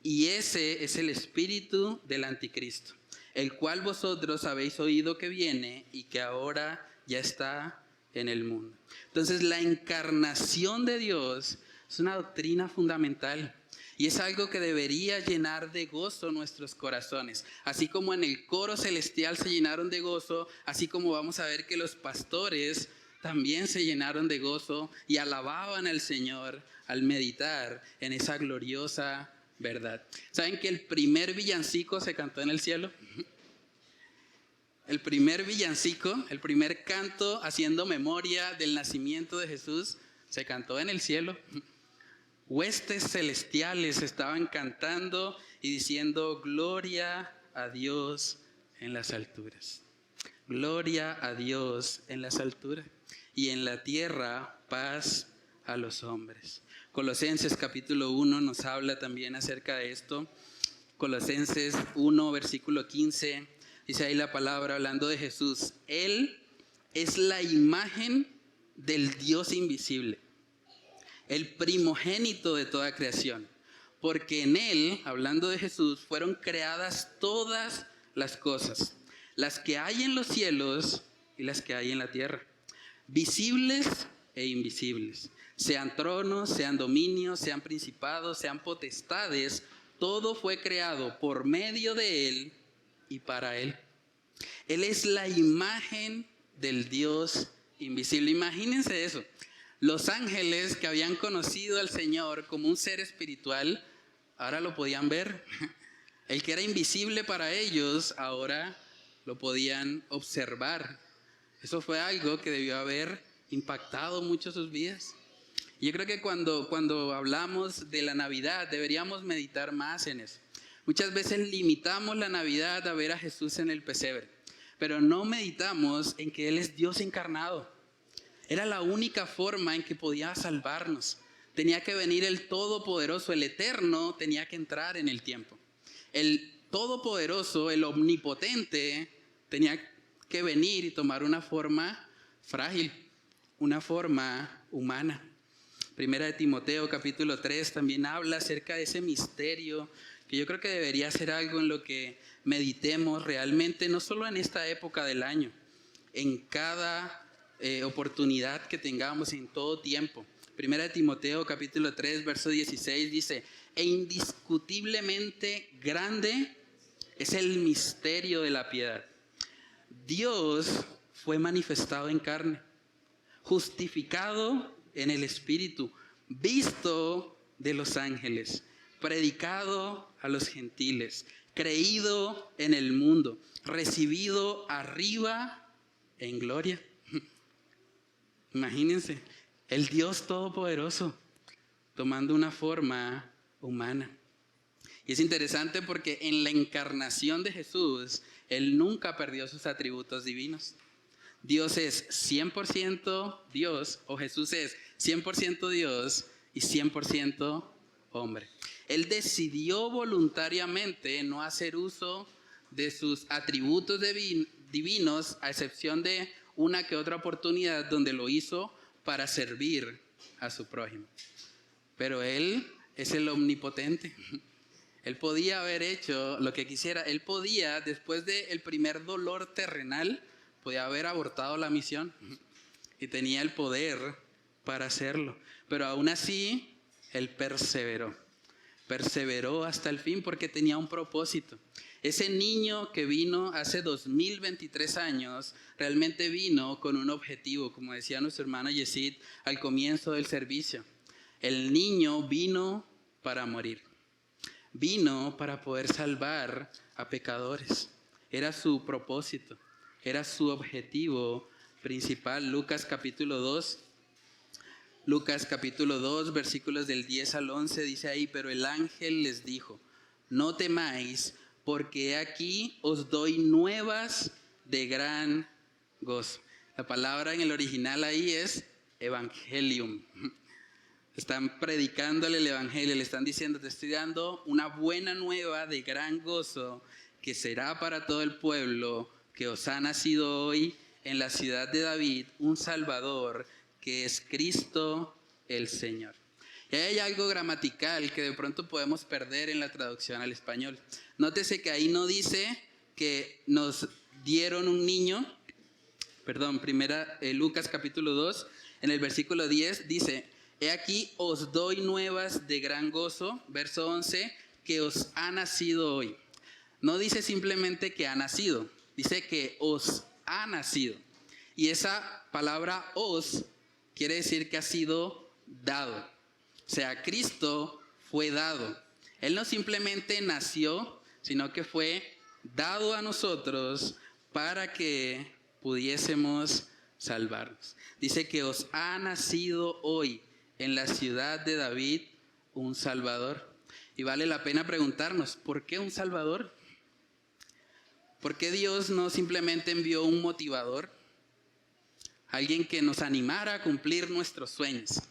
Y ese es el espíritu del anticristo, el cual vosotros habéis oído que viene y que ahora ya está en el mundo. Entonces, la encarnación de Dios es una doctrina fundamental y es algo que debería llenar de gozo nuestros corazones. Así como en el coro celestial se llenaron de gozo, así como vamos a ver que los pastores también se llenaron de gozo y alababan al Señor al meditar en esa gloriosa verdad. ¿Saben que el primer villancico se cantó en el cielo? El primer villancico, el primer canto haciendo memoria del nacimiento de Jesús, se cantó en el cielo. Huestes celestiales estaban cantando y diciendo: gloria a Dios en las alturas. Gloria a Dios en las alturas. Y en la tierra paz a los hombres. Colosenses capítulo 1 nos habla también acerca de esto. Colosenses 1 versículo 15, dice ahí la palabra hablando de Jesús. Él es la imagen del Dios invisible, el primogénito de toda creación. Porque en Él, hablando de Jesús, fueron creadas todas las cosas, las que hay en los cielos y las que hay en la tierra, visibles e invisibles. Sean tronos, sean dominios, sean principados, sean potestades, todo fue creado por medio de Él y para Él. Él es la imagen del Dios invisible. Imagínense eso. Los ángeles que habían conocido al Señor como un ser espiritual, ahora lo podían ver. El que era invisible para ellos, ahora lo podían observar. Eso fue algo que debió haber impactado mucho sus vidas. Yo creo que cuando hablamos de la Navidad deberíamos meditar más en eso. Muchas veces limitamos la Navidad a ver a Jesús en el pesebre, pero no meditamos en que Él es Dios encarnado. Era la única forma en que podía salvarnos. Tenía que venir el Todopoderoso, el Eterno, tenía que entrar en el tiempo. El Todopoderoso, el Omnipotente, tenía que venir y tomar una forma frágil, una forma humana. Primera de Timoteo capítulo 3 también habla acerca de ese misterio que yo creo que debería ser algo en lo que meditemos realmente, no solo en esta época del año, en cada oportunidad que tengamos, en todo tiempo. Primera de Timoteo capítulo 3 verso 16 dice: e indiscutiblemente grande es el misterio de la piedad. Dios fue manifestado en carne, justificado en el Espíritu, visto de los ángeles, predicado a los gentiles, creído en el mundo, recibido arriba en gloria. Imagínense, el Dios Todopoderoso tomando una forma humana. Y es interesante porque en la encarnación de Jesús, Él nunca perdió sus atributos divinos. Dios es 100% Dios, o Jesús es 100% Dios y 100% hombre. Él decidió voluntariamente no hacer uso de sus atributos divinos, a excepción de una que otra oportunidad donde lo hizo para servir a su prójimo. Pero Él es el omnipotente. Él podía haber hecho lo que quisiera. Él podía, después del primer dolor terrenal, podía haber abortado la misión y tenía el poder para hacerlo. Pero aún así, Él perseveró hasta el fin porque tenía un propósito. Ese niño que vino hace 2023 años, realmente vino con un objetivo, como decía nuestro hermano Yesid al comienzo del servicio. El niño vino para morir. Vino para poder salvar a pecadores. Era su propósito, era su objetivo principal. Lucas capítulo 2, versículos del 10 al 11 dice ahí: pero el ángel les dijo: no temáis, porque aquí os doy nuevas de gran gozo. La palabra en el original ahí es evangelium. Están predicándole el evangelio, le están diciendo, te estoy dando una buena nueva de gran gozo que será para todo el pueblo, que os ha nacido hoy en la ciudad de David un Salvador, que es Cristo el Señor. Y hay algo gramatical que de pronto podemos perder en la traducción al español. Nótese que ahí no dice que nos dieron un niño. Lucas capítulo 2, en el versículo 10 dice, he aquí os doy nuevas de gran gozo, verso 11, que os ha nacido hoy. No dice simplemente que ha nacido, dice que os ha nacido. Y esa palabra os quiere decir que ha sido dado. O sea, Cristo fue dado. Él no simplemente nació, sino que fue dado a nosotros para que pudiésemos salvarnos. Dice que os ha nacido hoy en la ciudad de David un Salvador. Y vale la pena preguntarnos, ¿por qué un Salvador? ¿Por qué Dios no simplemente envió un motivador? Alguien que nos animara a cumplir nuestros sueños,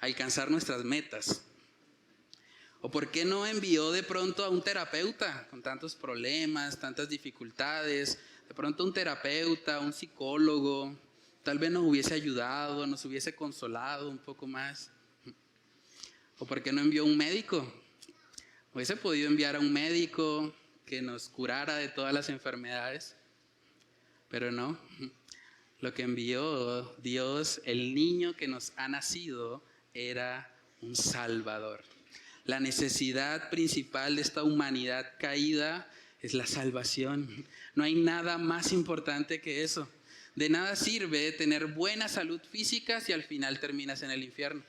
a alcanzar nuestras metas. ¿O por qué no envió de pronto a un terapeuta con tantos problemas, tantas dificultades? De pronto un terapeuta, un psicólogo, tal vez nos hubiese ayudado, nos hubiese consolado un poco más. ¿O por qué no envió un médico? Hubiese podido enviar a un médico que nos curara de todas las enfermedades, pero no. Lo que envió Dios, el niño que nos ha nacido, era un Salvador. La necesidad principal de esta humanidad caída es la salvación. No hay nada más importante que eso. De nada sirve tener buena salud física si al final terminas en el infierno.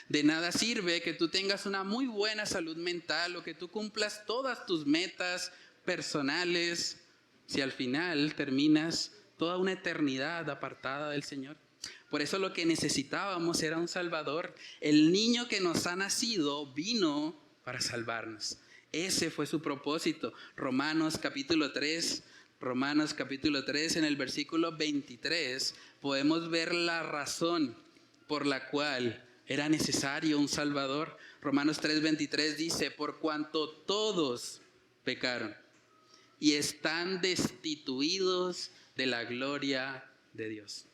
De nada sirve que tú tengas una muy buena salud mental o que tú cumplas todas tus metas personales si al final terminas toda una eternidad apartada del Señor. Por eso lo que necesitábamos era un Salvador. El niño que nos ha nacido vino para salvarnos. Ese fue su propósito. Romanos capítulo 3, en el versículo 23, podemos ver la razón por la cual era necesario un Salvador. Romanos 3:23 dice, por cuanto todos pecaron y están destituidos de la gloria de Dios.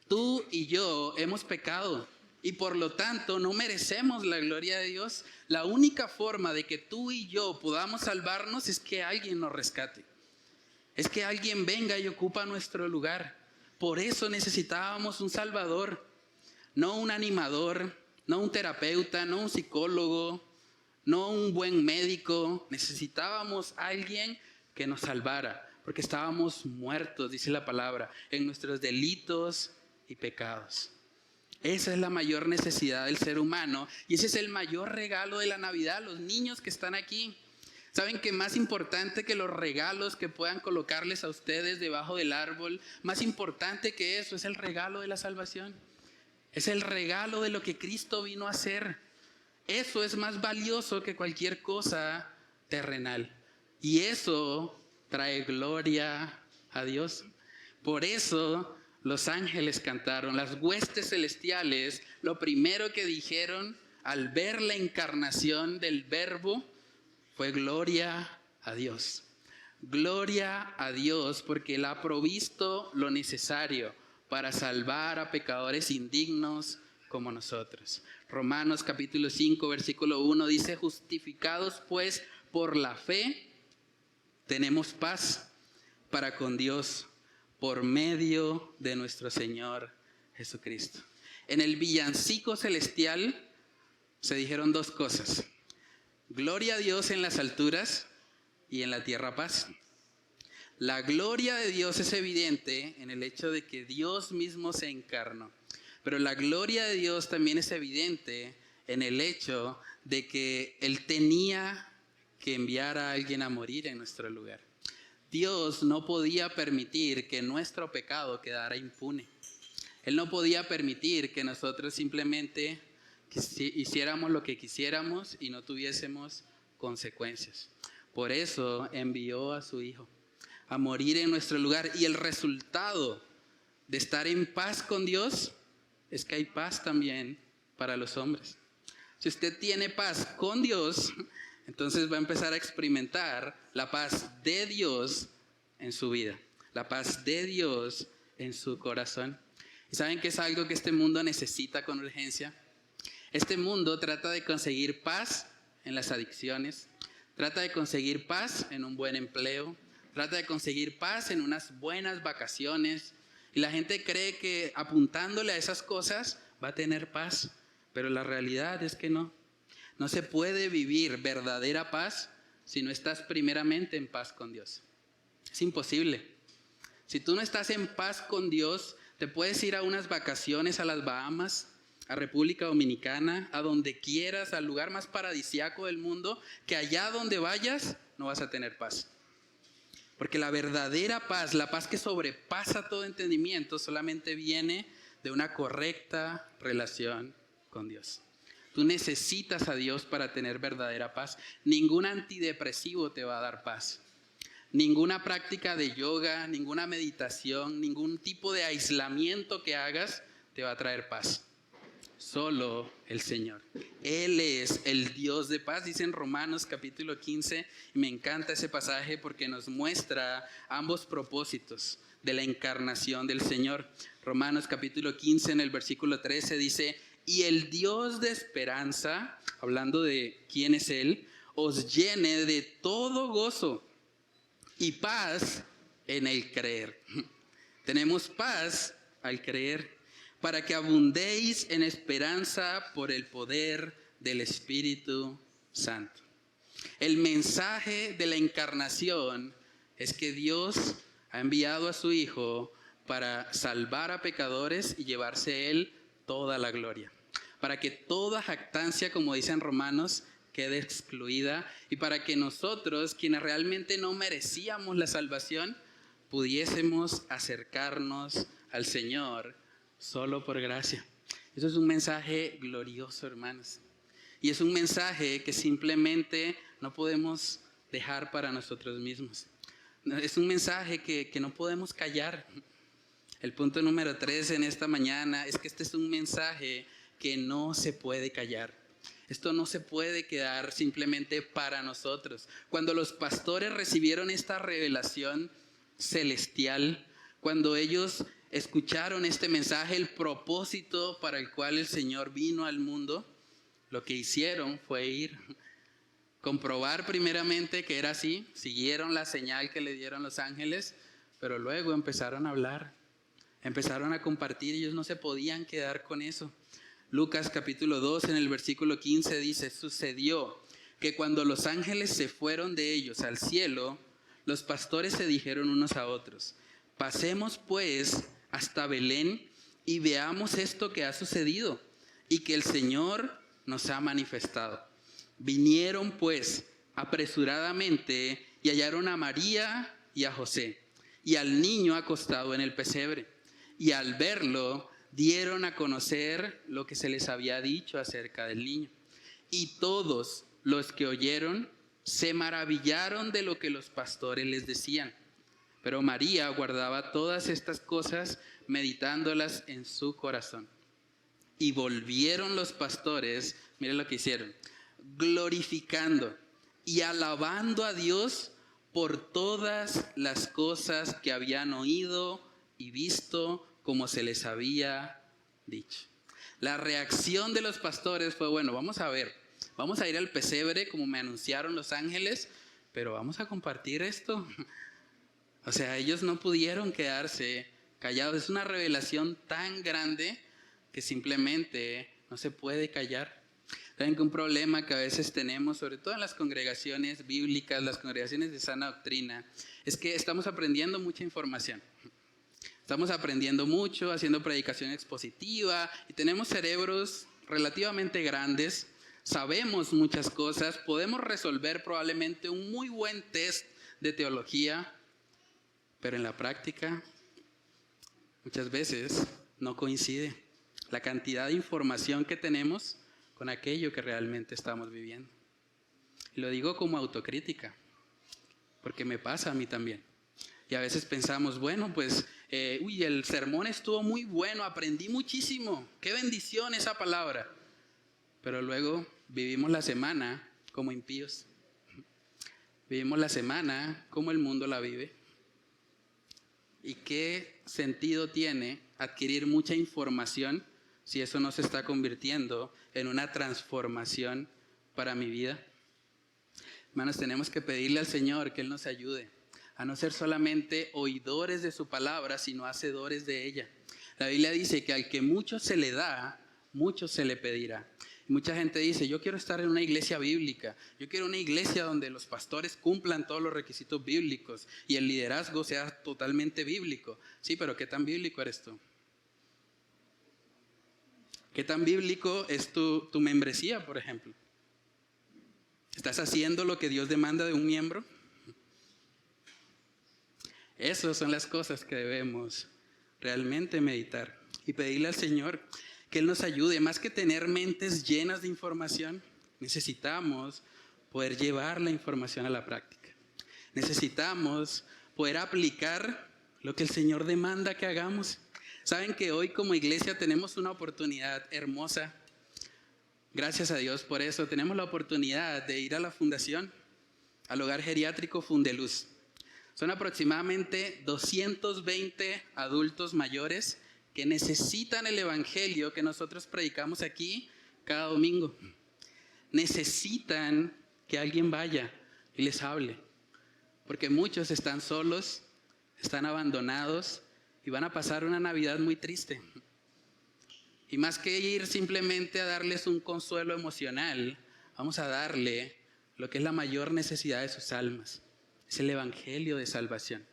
Tú y yo hemos pecado y por lo tanto no merecemos la gloria de Dios. La única forma de que tú y yo podamos salvarnos es que alguien nos rescate. Es que alguien venga y ocupa nuestro lugar. Por eso necesitábamos un Salvador, no un animador, no un terapeuta, no un psicólogo, no un buen médico. Necesitábamos a alguien que nos salvara, porque estábamos muertos, dice la palabra, en nuestros delitos y pecados. Esa es la mayor necesidad del ser humano y ese es el mayor regalo de la Navidad. Los niños que están aquí, ¿saben que más importante que los regalos que puedan colocarles a ustedes debajo del árbol, más importante que eso es el regalo de la salvación? Es el regalo de lo que Cristo vino a hacer. Eso es más valioso que cualquier cosa terrenal. Y eso trae gloria a Dios. Por eso los ángeles cantaron, las huestes celestiales, lo primero que dijeron al ver la encarnación del Verbo fue gloria a Dios. Gloria a Dios porque Él ha provisto lo necesario para salvar a pecadores indignos como nosotros. Romanos capítulo 5, versículo 1 dice, justificados pues por la fe, tenemos paz para con Dios por medio de nuestro Señor Jesucristo. En el villancico celestial se dijeron dos cosas. Gloria a Dios en las alturas y en la tierra paz. La gloria de Dios es evidente en el hecho de que Dios mismo se encarnó. Pero la gloria de Dios también es evidente en el hecho de que Él tenía que enviar a alguien a morir en nuestro lugar. Dios no podía permitir que nuestro pecado quedara impune. Él no podía permitir que nosotros simplemente hiciéramos lo que quisiéramos y no tuviésemos consecuencias. Por eso envió a su Hijo a morir en nuestro lugar. Y el resultado de estar en paz con Dios es que hay paz también para los hombres. Si usted tiene paz con Dios, entonces va a empezar a experimentar la paz de Dios en su vida, la paz de Dios en su corazón. ¿Y saben qué es algo que este mundo necesita con urgencia? Este mundo trata de conseguir paz en las adicciones, trata de conseguir paz en un buen empleo, trata de conseguir paz en unas buenas vacaciones. Y la gente cree que apuntándole a esas cosas va a tener paz, pero la realidad es que no. No se puede vivir verdadera paz si no estás primeramente en paz con Dios. Es imposible. Si tú no estás en paz con Dios, te puedes ir a unas vacaciones a las Bahamas, a República Dominicana, a donde quieras, al lugar más paradisíaco del mundo, que allá donde vayas no vas a tener paz. Porque la verdadera paz, la paz que sobrepasa todo entendimiento, solamente viene de una correcta relación con Dios. Tú necesitas a Dios para tener verdadera paz. Ningún antidepresivo te va a dar paz. Ninguna práctica de yoga, ninguna meditación, ningún tipo de aislamiento que hagas te va a traer paz. Solo el Señor. Él es el Dios de paz, dice en Romanos capítulo 15. Y me encanta ese pasaje porque nos muestra ambos propósitos de la encarnación del Señor. Romanos capítulo 15 en el versículo 13 dice: y el Dios de esperanza, hablando de quién es Él, os llene de todo gozo y paz en el creer. Tenemos paz al creer, para que abundéis en esperanza por el poder del Espíritu Santo. El mensaje de la encarnación es que Dios ha enviado a su Hijo para salvar a pecadores y llevarse Él toda la gloria. Para que toda jactancia, como dicen Romanos, quede excluida, y para que nosotros, quienes realmente no merecíamos la salvación, pudiésemos acercarnos al Señor solo por gracia. Eso es un mensaje glorioso, hermanos. Y es un mensaje que simplemente no podemos dejar para nosotros mismos. Es un mensaje que no podemos callar. El punto número 3 en esta mañana es que este es un mensaje que no se puede callar. Esto no se puede quedar simplemente para nosotros. Cuando los pastores recibieron esta revelación celestial, cuando ellos escucharon este mensaje, el propósito para el cual el Señor vino al mundo, lo que hicieron fue ir, comprobar primeramente que era así, siguieron la señal que le dieron los ángeles, pero luego empezaron a hablar, empezaron a compartir. Ellos no se podían quedar con eso. Lucas capítulo 2 en el versículo 15 dice: sucedió que cuando los ángeles se fueron de ellos al cielo, los pastores se dijeron unos a otros: pasemos pues hasta Belén y veamos esto que ha sucedido y que el Señor nos ha manifestado. Vinieron pues apresuradamente y hallaron a María y a José y al niño acostado en el pesebre. Y al verlo, dieron a conocer lo que se les había dicho acerca del niño. Y todos los que oyeron se maravillaron de lo que los pastores les decían. Pero María guardaba todas estas cosas, meditándolas en su corazón. Y volvieron los pastores, miren lo que hicieron, glorificando y alabando a Dios por todas las cosas que habían oído y visto, como se les había dicho. La reacción de los pastores fue: bueno, vamos a ver, vamos a ir al pesebre como me anunciaron los ángeles, pero vamos a compartir esto. O sea, ellos no pudieron quedarse callados. Es una revelación tan grande que simplemente no se puede callar. Saben que un problema que a veces tenemos, sobre todo en las congregaciones bíblicas, las congregaciones de sana doctrina, es que estamos aprendiendo mucha información. Estamos aprendiendo mucho, haciendo predicación expositiva, y tenemos cerebros relativamente grandes, sabemos muchas cosas, podemos resolver probablemente un muy buen test de teología, pero en la práctica muchas veces no coincide la cantidad de información que tenemos con aquello que realmente estamos viviendo. Y lo digo como autocrítica. porque me pasa a mí también. Y a veces pensamos, bueno, pues, el sermón estuvo muy bueno, aprendí muchísimo, qué bendición esa palabra. Pero luego vivimos la semana como impíos. Vivimos la semana como el mundo la vive. ¿Y qué sentido tiene adquirir mucha información si eso no se está convirtiendo en una transformación para mi vida? Hermanos, tenemos que pedirle al Señor que Él nos ayude a no ser solamente oidores de su palabra, sino hacedores de ella. La Biblia dice que al que mucho se le da, mucho se le pedirá. Y mucha gente dice, yo quiero estar en una iglesia bíblica, yo quiero una iglesia donde los pastores cumplan todos los requisitos bíblicos y el liderazgo sea totalmente bíblico. Sí, pero ¿qué tan bíblico eres tú? ¿Qué tan bíblico es tu membresía, por ejemplo? ¿Estás haciendo lo que Dios demanda de un miembro? Esas son las cosas que debemos realmente meditar y pedirle al Señor que Él nos ayude. Más que tener mentes llenas de información, necesitamos poder llevar la información a la práctica. Necesitamos poder aplicar lo que el Señor demanda que hagamos. Saben que hoy como iglesia tenemos una oportunidad hermosa. Gracias a Dios por eso. Tenemos la oportunidad de ir a la fundación, al hogar geriátrico Fundeluz. Son aproximadamente 220 adultos mayores que necesitan el evangelio que nosotros predicamos aquí cada domingo. Necesitan que alguien vaya y les hable, porque muchos están solos, están abandonados y van a pasar una Navidad muy triste. Y más que ir simplemente a darles un consuelo emocional, vamos a darle lo que es la mayor necesidad de sus almas. Es el evangelio de salvación.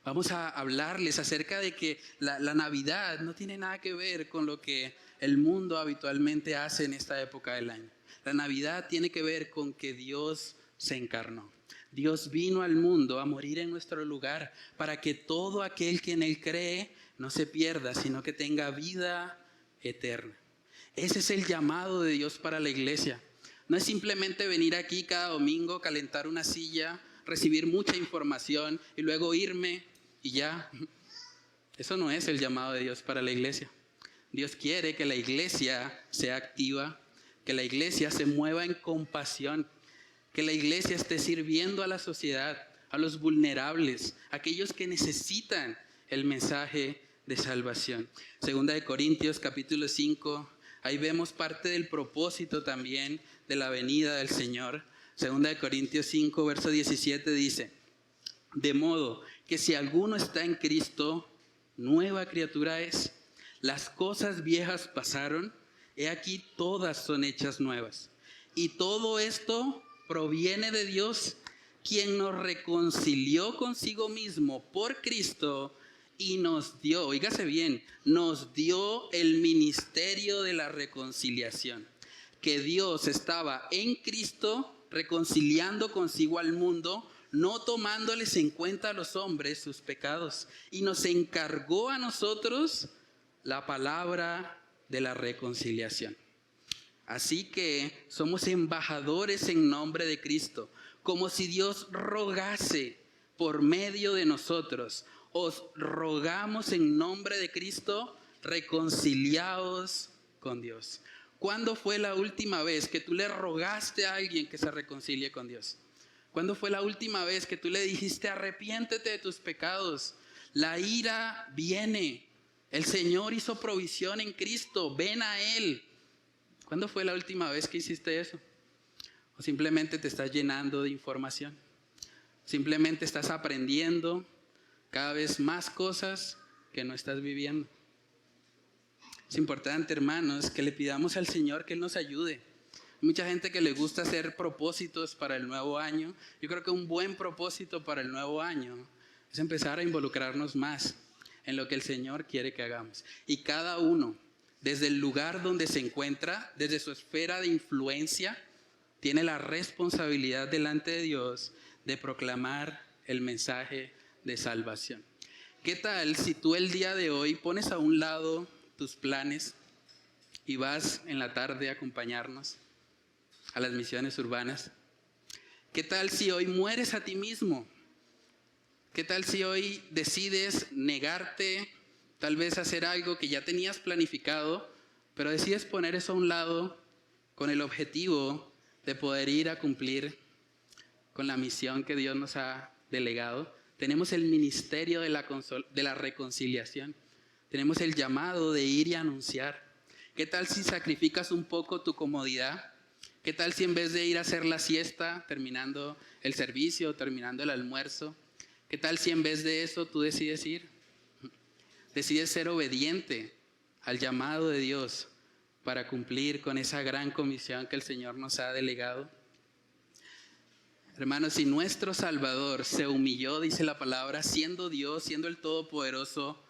Vamos a hablarles acerca de que la Navidad no tiene nada que ver con lo que el mundo habitualmente hace en esta época del año. La Navidad tiene que ver con que Dios se encarnó. Dios vino al mundo a morir en nuestro lugar para que todo aquel que en Él cree no se pierda, sino que tenga vida eterna. Ese es el llamado de Dios para la iglesia. No es simplemente venir aquí cada domingo, calentar una silla, recibir mucha información y luego irme y ya. Eso no es el llamado de Dios para la iglesia. Dios quiere que la iglesia sea activa, que la iglesia se mueva en compasión, que la iglesia esté sirviendo a la sociedad, a los vulnerables, a aquellos que necesitan el mensaje de salvación. Segunda de Corintios capítulo 5, ahí vemos parte del propósito también de la venida del Señor. Segunda de Corintios 5, verso 17 dice, de modo que si alguno está en Cristo, nueva criatura es. Las cosas viejas pasaron, he aquí todas son hechas nuevas. Y todo esto proviene de Dios, quien nos reconcilió consigo mismo por Cristo y nos dio, oígase bien, nos dio el ministerio de la reconciliación. Que Dios estaba en Cristo reconciliando consigo al mundo, no tomándoles en cuenta a los hombres sus pecados, y nos encargó a nosotros la palabra de la reconciliación. Así que somos embajadores en nombre de Cristo, como si Dios rogase por medio de nosotros. Os rogamos en nombre de Cristo, reconciliaos con Dios. ¿Cuándo fue la última vez que tú le rogaste a alguien que se reconcilie con Dios? ¿Cuándo fue la última vez que tú le dijiste arrepiéntete de tus pecados? La ira viene. El Señor hizo provisión en Cristo. Ven a Él. ¿Cuándo fue la última vez que hiciste eso? ¿O simplemente te estás llenando de información? ¿Simplemente estás aprendiendo cada vez más cosas que no estás viviendo? Es importante, hermanos, que le pidamos al Señor que Él nos ayude. Hay mucha gente que le gusta hacer propósitos para el nuevo año. Yo creo que un buen propósito para el nuevo año es empezar a involucrarnos más en lo que el Señor quiere que hagamos. Y cada uno, desde el lugar donde se encuentra, desde su esfera de influencia, tiene la responsabilidad delante de Dios de proclamar el mensaje de salvación. ¿Qué tal si tú el día de hoy pones a un lado tus planes y vas en la tarde a acompañarnos a las misiones urbanas? ¿Qué tal si hoy mueres a ti mismo ¿Qué tal si hoy decides negarte, tal vez hacer algo que ya tenías planificado, pero decides poner eso a un lado con el objetivo de poder ir a cumplir con la misión que Dios nos ha delegado? Tenemos el ministerio de la reconciliación. Tenemos el llamado de ir y anunciar. ¿Qué tal si sacrificas un poco tu comodidad? ¿Qué tal si en vez de ir a hacer la siesta, terminando el servicio, terminando el almuerzo, qué tal si en vez de eso tú decides ir? Decides ser obediente al llamado de Dios para cumplir con esa gran comisión que el Señor nos ha delegado. Hermanos, si nuestro Salvador se humilló, dice la palabra, siendo Dios, siendo el Todopoderoso,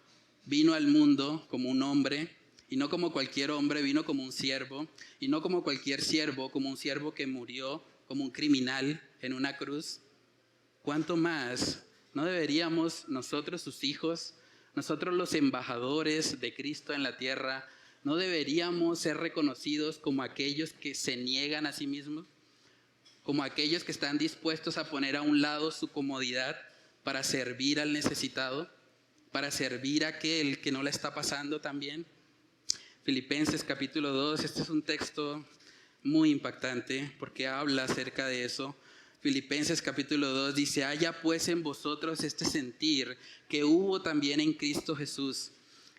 vino al mundo como un hombre, y no como cualquier hombre, vino como un siervo, y no como cualquier siervo, como un siervo que murió como un criminal en una cruz. ¿Cuánto más no deberíamos nosotros, sus hijos, nosotros los embajadores de Cristo en la tierra, no deberíamos ser reconocidos como aquellos que se niegan a sí mismos? Como aquellos que están dispuestos a poner a un lado su comodidad para servir al necesitado, para servir a aquel que no la está pasando tan bien. Filipenses capítulo 2, este es un texto muy impactante porque habla acerca de eso. Filipenses capítulo 2 dice: haya pues en vosotros este sentir que hubo también en Cristo Jesús,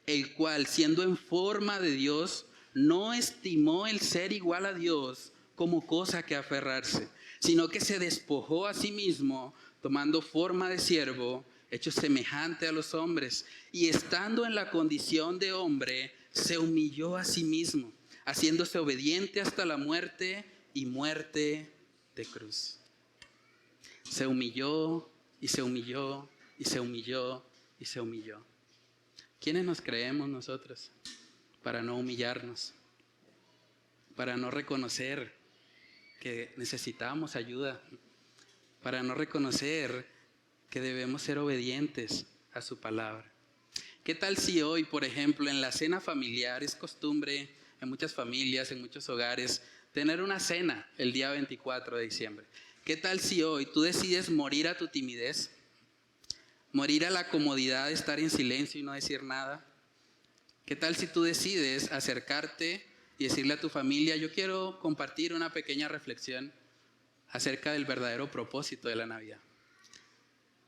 el cual, siendo en forma de Dios, no estimó el ser igual a Dios como cosa que aferrarse, sino que se despojó a sí mismo, tomando forma de siervo, hecho semejante a los hombres, y estando en la condición de hombre, se humilló a sí mismo, haciéndose obediente hasta la muerte y muerte de cruz. Se humilló y se humilló y se humilló y se humilló. ¿Quiénes nos creemos nosotros para no humillarnos? Para no reconocer que necesitamos ayuda, para no reconocer que debemos ser obedientes a su palabra. ¿Qué tal si hoy, por ejemplo, en la cena familiar, es costumbre en muchas familias, en muchos hogares, tener una cena el día 24 de diciembre? ¿Qué tal si hoy tú decides morir a tu timidez, morir a la comodidad de estar en silencio y no decir nada? ¿Qué tal si tú decides acercarte y decirle a tu familia: yo quiero compartir una pequeña reflexión acerca del verdadero propósito de la Navidad?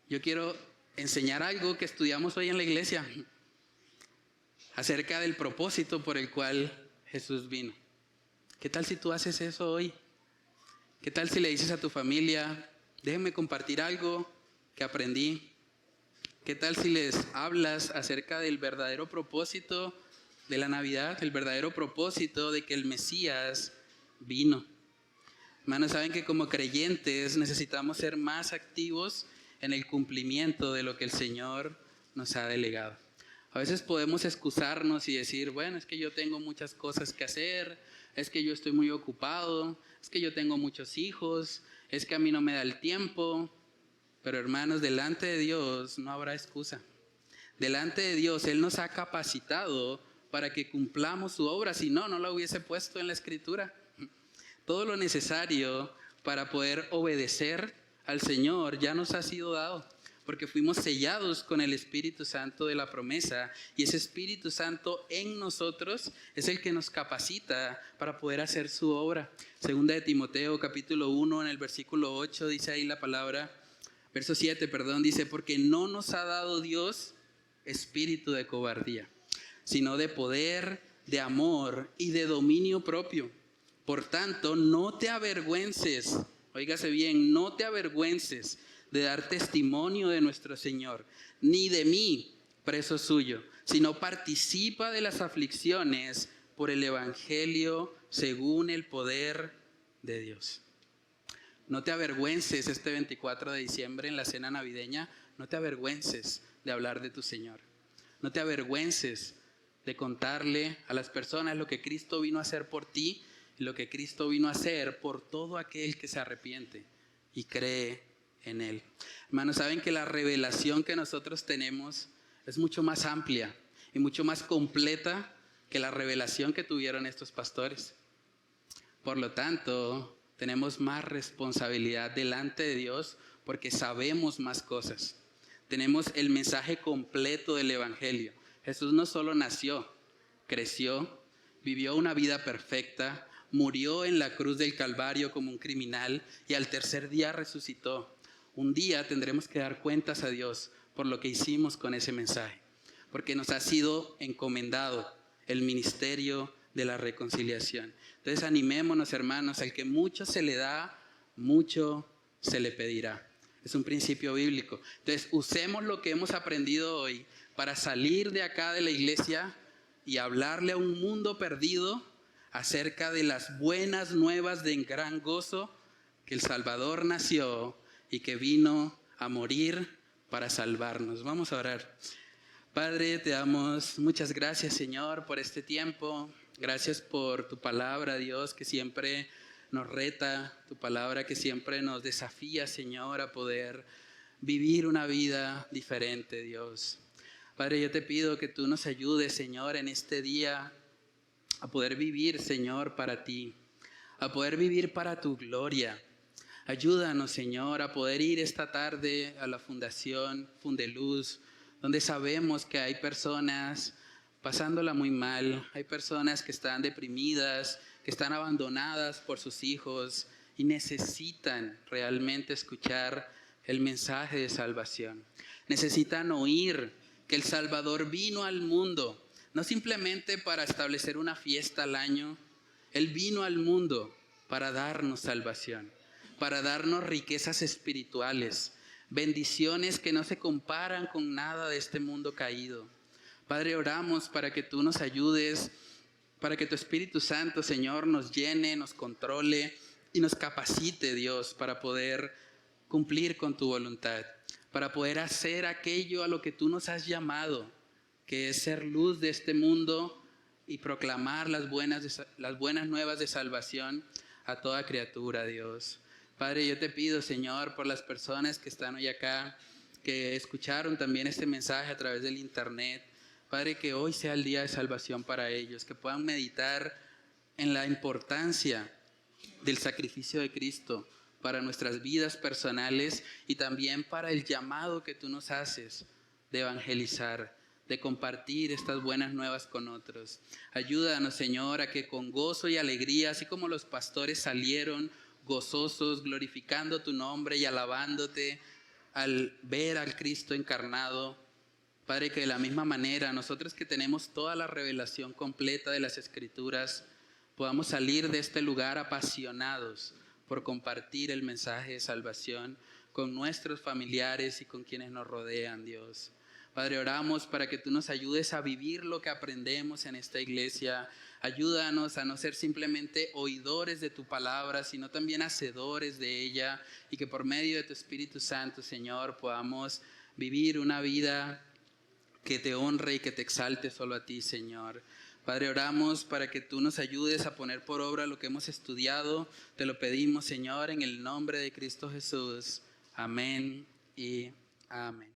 Yo quiero enseñar algo que estudiamos hoy en la iglesia acerca del propósito por el cual Jesús vino. ¿Qué tal si tú haces eso hoy? ¿Qué tal si le dices a tu familia: déjenme compartir algo que aprendí? ¿Qué tal si les hablas acerca del verdadero propósito de la Navidad, el verdadero propósito de que el Mesías vino? Hermanos, saben que como creyentes necesitamos ser más activos en el cumplimiento de lo que el Señor nos ha delegado. A veces podemos excusarnos y decir: bueno, es que yo tengo muchas cosas que hacer, es que yo estoy muy ocupado, es que yo tengo muchos hijos, es que a mí no me da el tiempo. Pero hermanos, delante de Dios no habrá excusa. Delante de Dios Él nos ha capacitado para que cumplamos su obra, si no, no la hubiese puesto en la Escritura. Todo lo necesario para poder obedecer al Señor ya nos ha sido dado, porque fuimos sellados con el Espíritu Santo de la promesa, y ese Espíritu Santo en nosotros es el que nos capacita para poder hacer su obra. Segunda de Timoteo capítulo 1 en el versículo 8 dice ahí la palabra, verso 7, dice: porque no nos ha dado Dios espíritu de cobardía, sino de poder, de amor y de dominio propio. Por tanto, no te avergüences, óigase bien, no te avergüences de dar testimonio de nuestro Señor, ni de mí, preso suyo, sino participa de las aflicciones por el Evangelio según el poder de Dios. No te avergüences este 24 de diciembre en la cena navideña, no te avergüences de hablar de tu Señor. No te avergüences de contarle a las personas lo que Cristo vino a hacer por ti y lo que Cristo vino a hacer por todo aquel que se arrepiente y cree en Él. Hermanos, saben que la revelación que nosotros tenemos es mucho más amplia y mucho más completa que la revelación que tuvieron estos pastores. Por lo tanto, tenemos más responsabilidad delante de Dios porque sabemos más cosas. tenemos el mensaje completo del Evangelio. Jesús no solo nació, creció, vivió una vida perfecta, murió en la cruz del Calvario como un criminal y al tercer día resucitó. Un día tendremos que dar cuentas a Dios por lo que hicimos con ese mensaje, porque nos ha sido encomendado el ministerio de la reconciliación. Entonces animémonos, hermanos, al que mucho se le da, mucho se le pedirá. Es un principio bíblico. Entonces usemos lo que hemos aprendido hoy para salir de acá de la iglesia y hablarle a un mundo perdido acerca de las buenas nuevas de gran gozo, que el Salvador nació y que vino a morir para salvarnos. Vamos a orar. Padre, te damos muchas gracias, Señor, por este tiempo. Gracias por tu palabra, Dios, que siempre nos reta, tu palabra que siempre nos desafía, Señor, a poder vivir una vida diferente, Dios. Padre, yo te pido que tú nos ayudes, Señor, en este día a poder vivir, Señor, para ti, a poder vivir para tu gloria. Ayúdanos, Señor, a poder ir esta tarde a la Fundación Fundeluz, donde sabemos que hay personas pasándola muy mal, hay personas que están deprimidas, que están abandonadas por sus hijos y necesitan realmente escuchar el mensaje de salvación. Necesitan oír que el Salvador vino al mundo, no simplemente para establecer una fiesta al año. Él vino al mundo para darnos salvación, para darnos riquezas espirituales, bendiciones que no se comparan con nada de este mundo caído. Padre, oramos para que tú nos ayudes, para que tu Espíritu Santo, Señor, nos llene, nos controle y nos capacite, Dios, para poder cumplir con tu voluntad, para poder hacer aquello a lo que tú nos has llamado, que es ser luz de este mundo y proclamar las buenas nuevas de salvación a toda criatura, Dios. Padre, yo te pido, Señor, por las personas que están hoy acá, que escucharon también este mensaje a través del internet. Padre, que hoy sea el día de salvación para ellos, que puedan meditar en la importancia del sacrificio de Cristo para nuestras vidas personales y también para el llamado que tú nos haces de evangelizar, de compartir estas buenas nuevas con otros. Ayúdanos, Señor, a que con gozo y alegría, así como los pastores salieron gozosos, glorificando tu nombre y alabándote al ver al Cristo encarnado, Padre, que de la misma manera nosotros que tenemos toda la revelación completa de las Escrituras, podamos salir de este lugar apasionados por compartir el mensaje de salvación con nuestros familiares y con quienes nos rodean, Dios. Padre, oramos para que tú nos ayudes a vivir lo que aprendemos en esta iglesia. Ayúdanos a no ser simplemente oidores de tu palabra, sino también hacedores de ella, y que por medio de tu Espíritu Santo, Señor, podamos vivir una vida que te honre y que te exalte solo a ti, Señor. Padre, oramos para que tú nos ayudes a poner por obra lo que hemos estudiado. Te lo pedimos, Señor, en el nombre de Cristo Jesús. Amén y amén.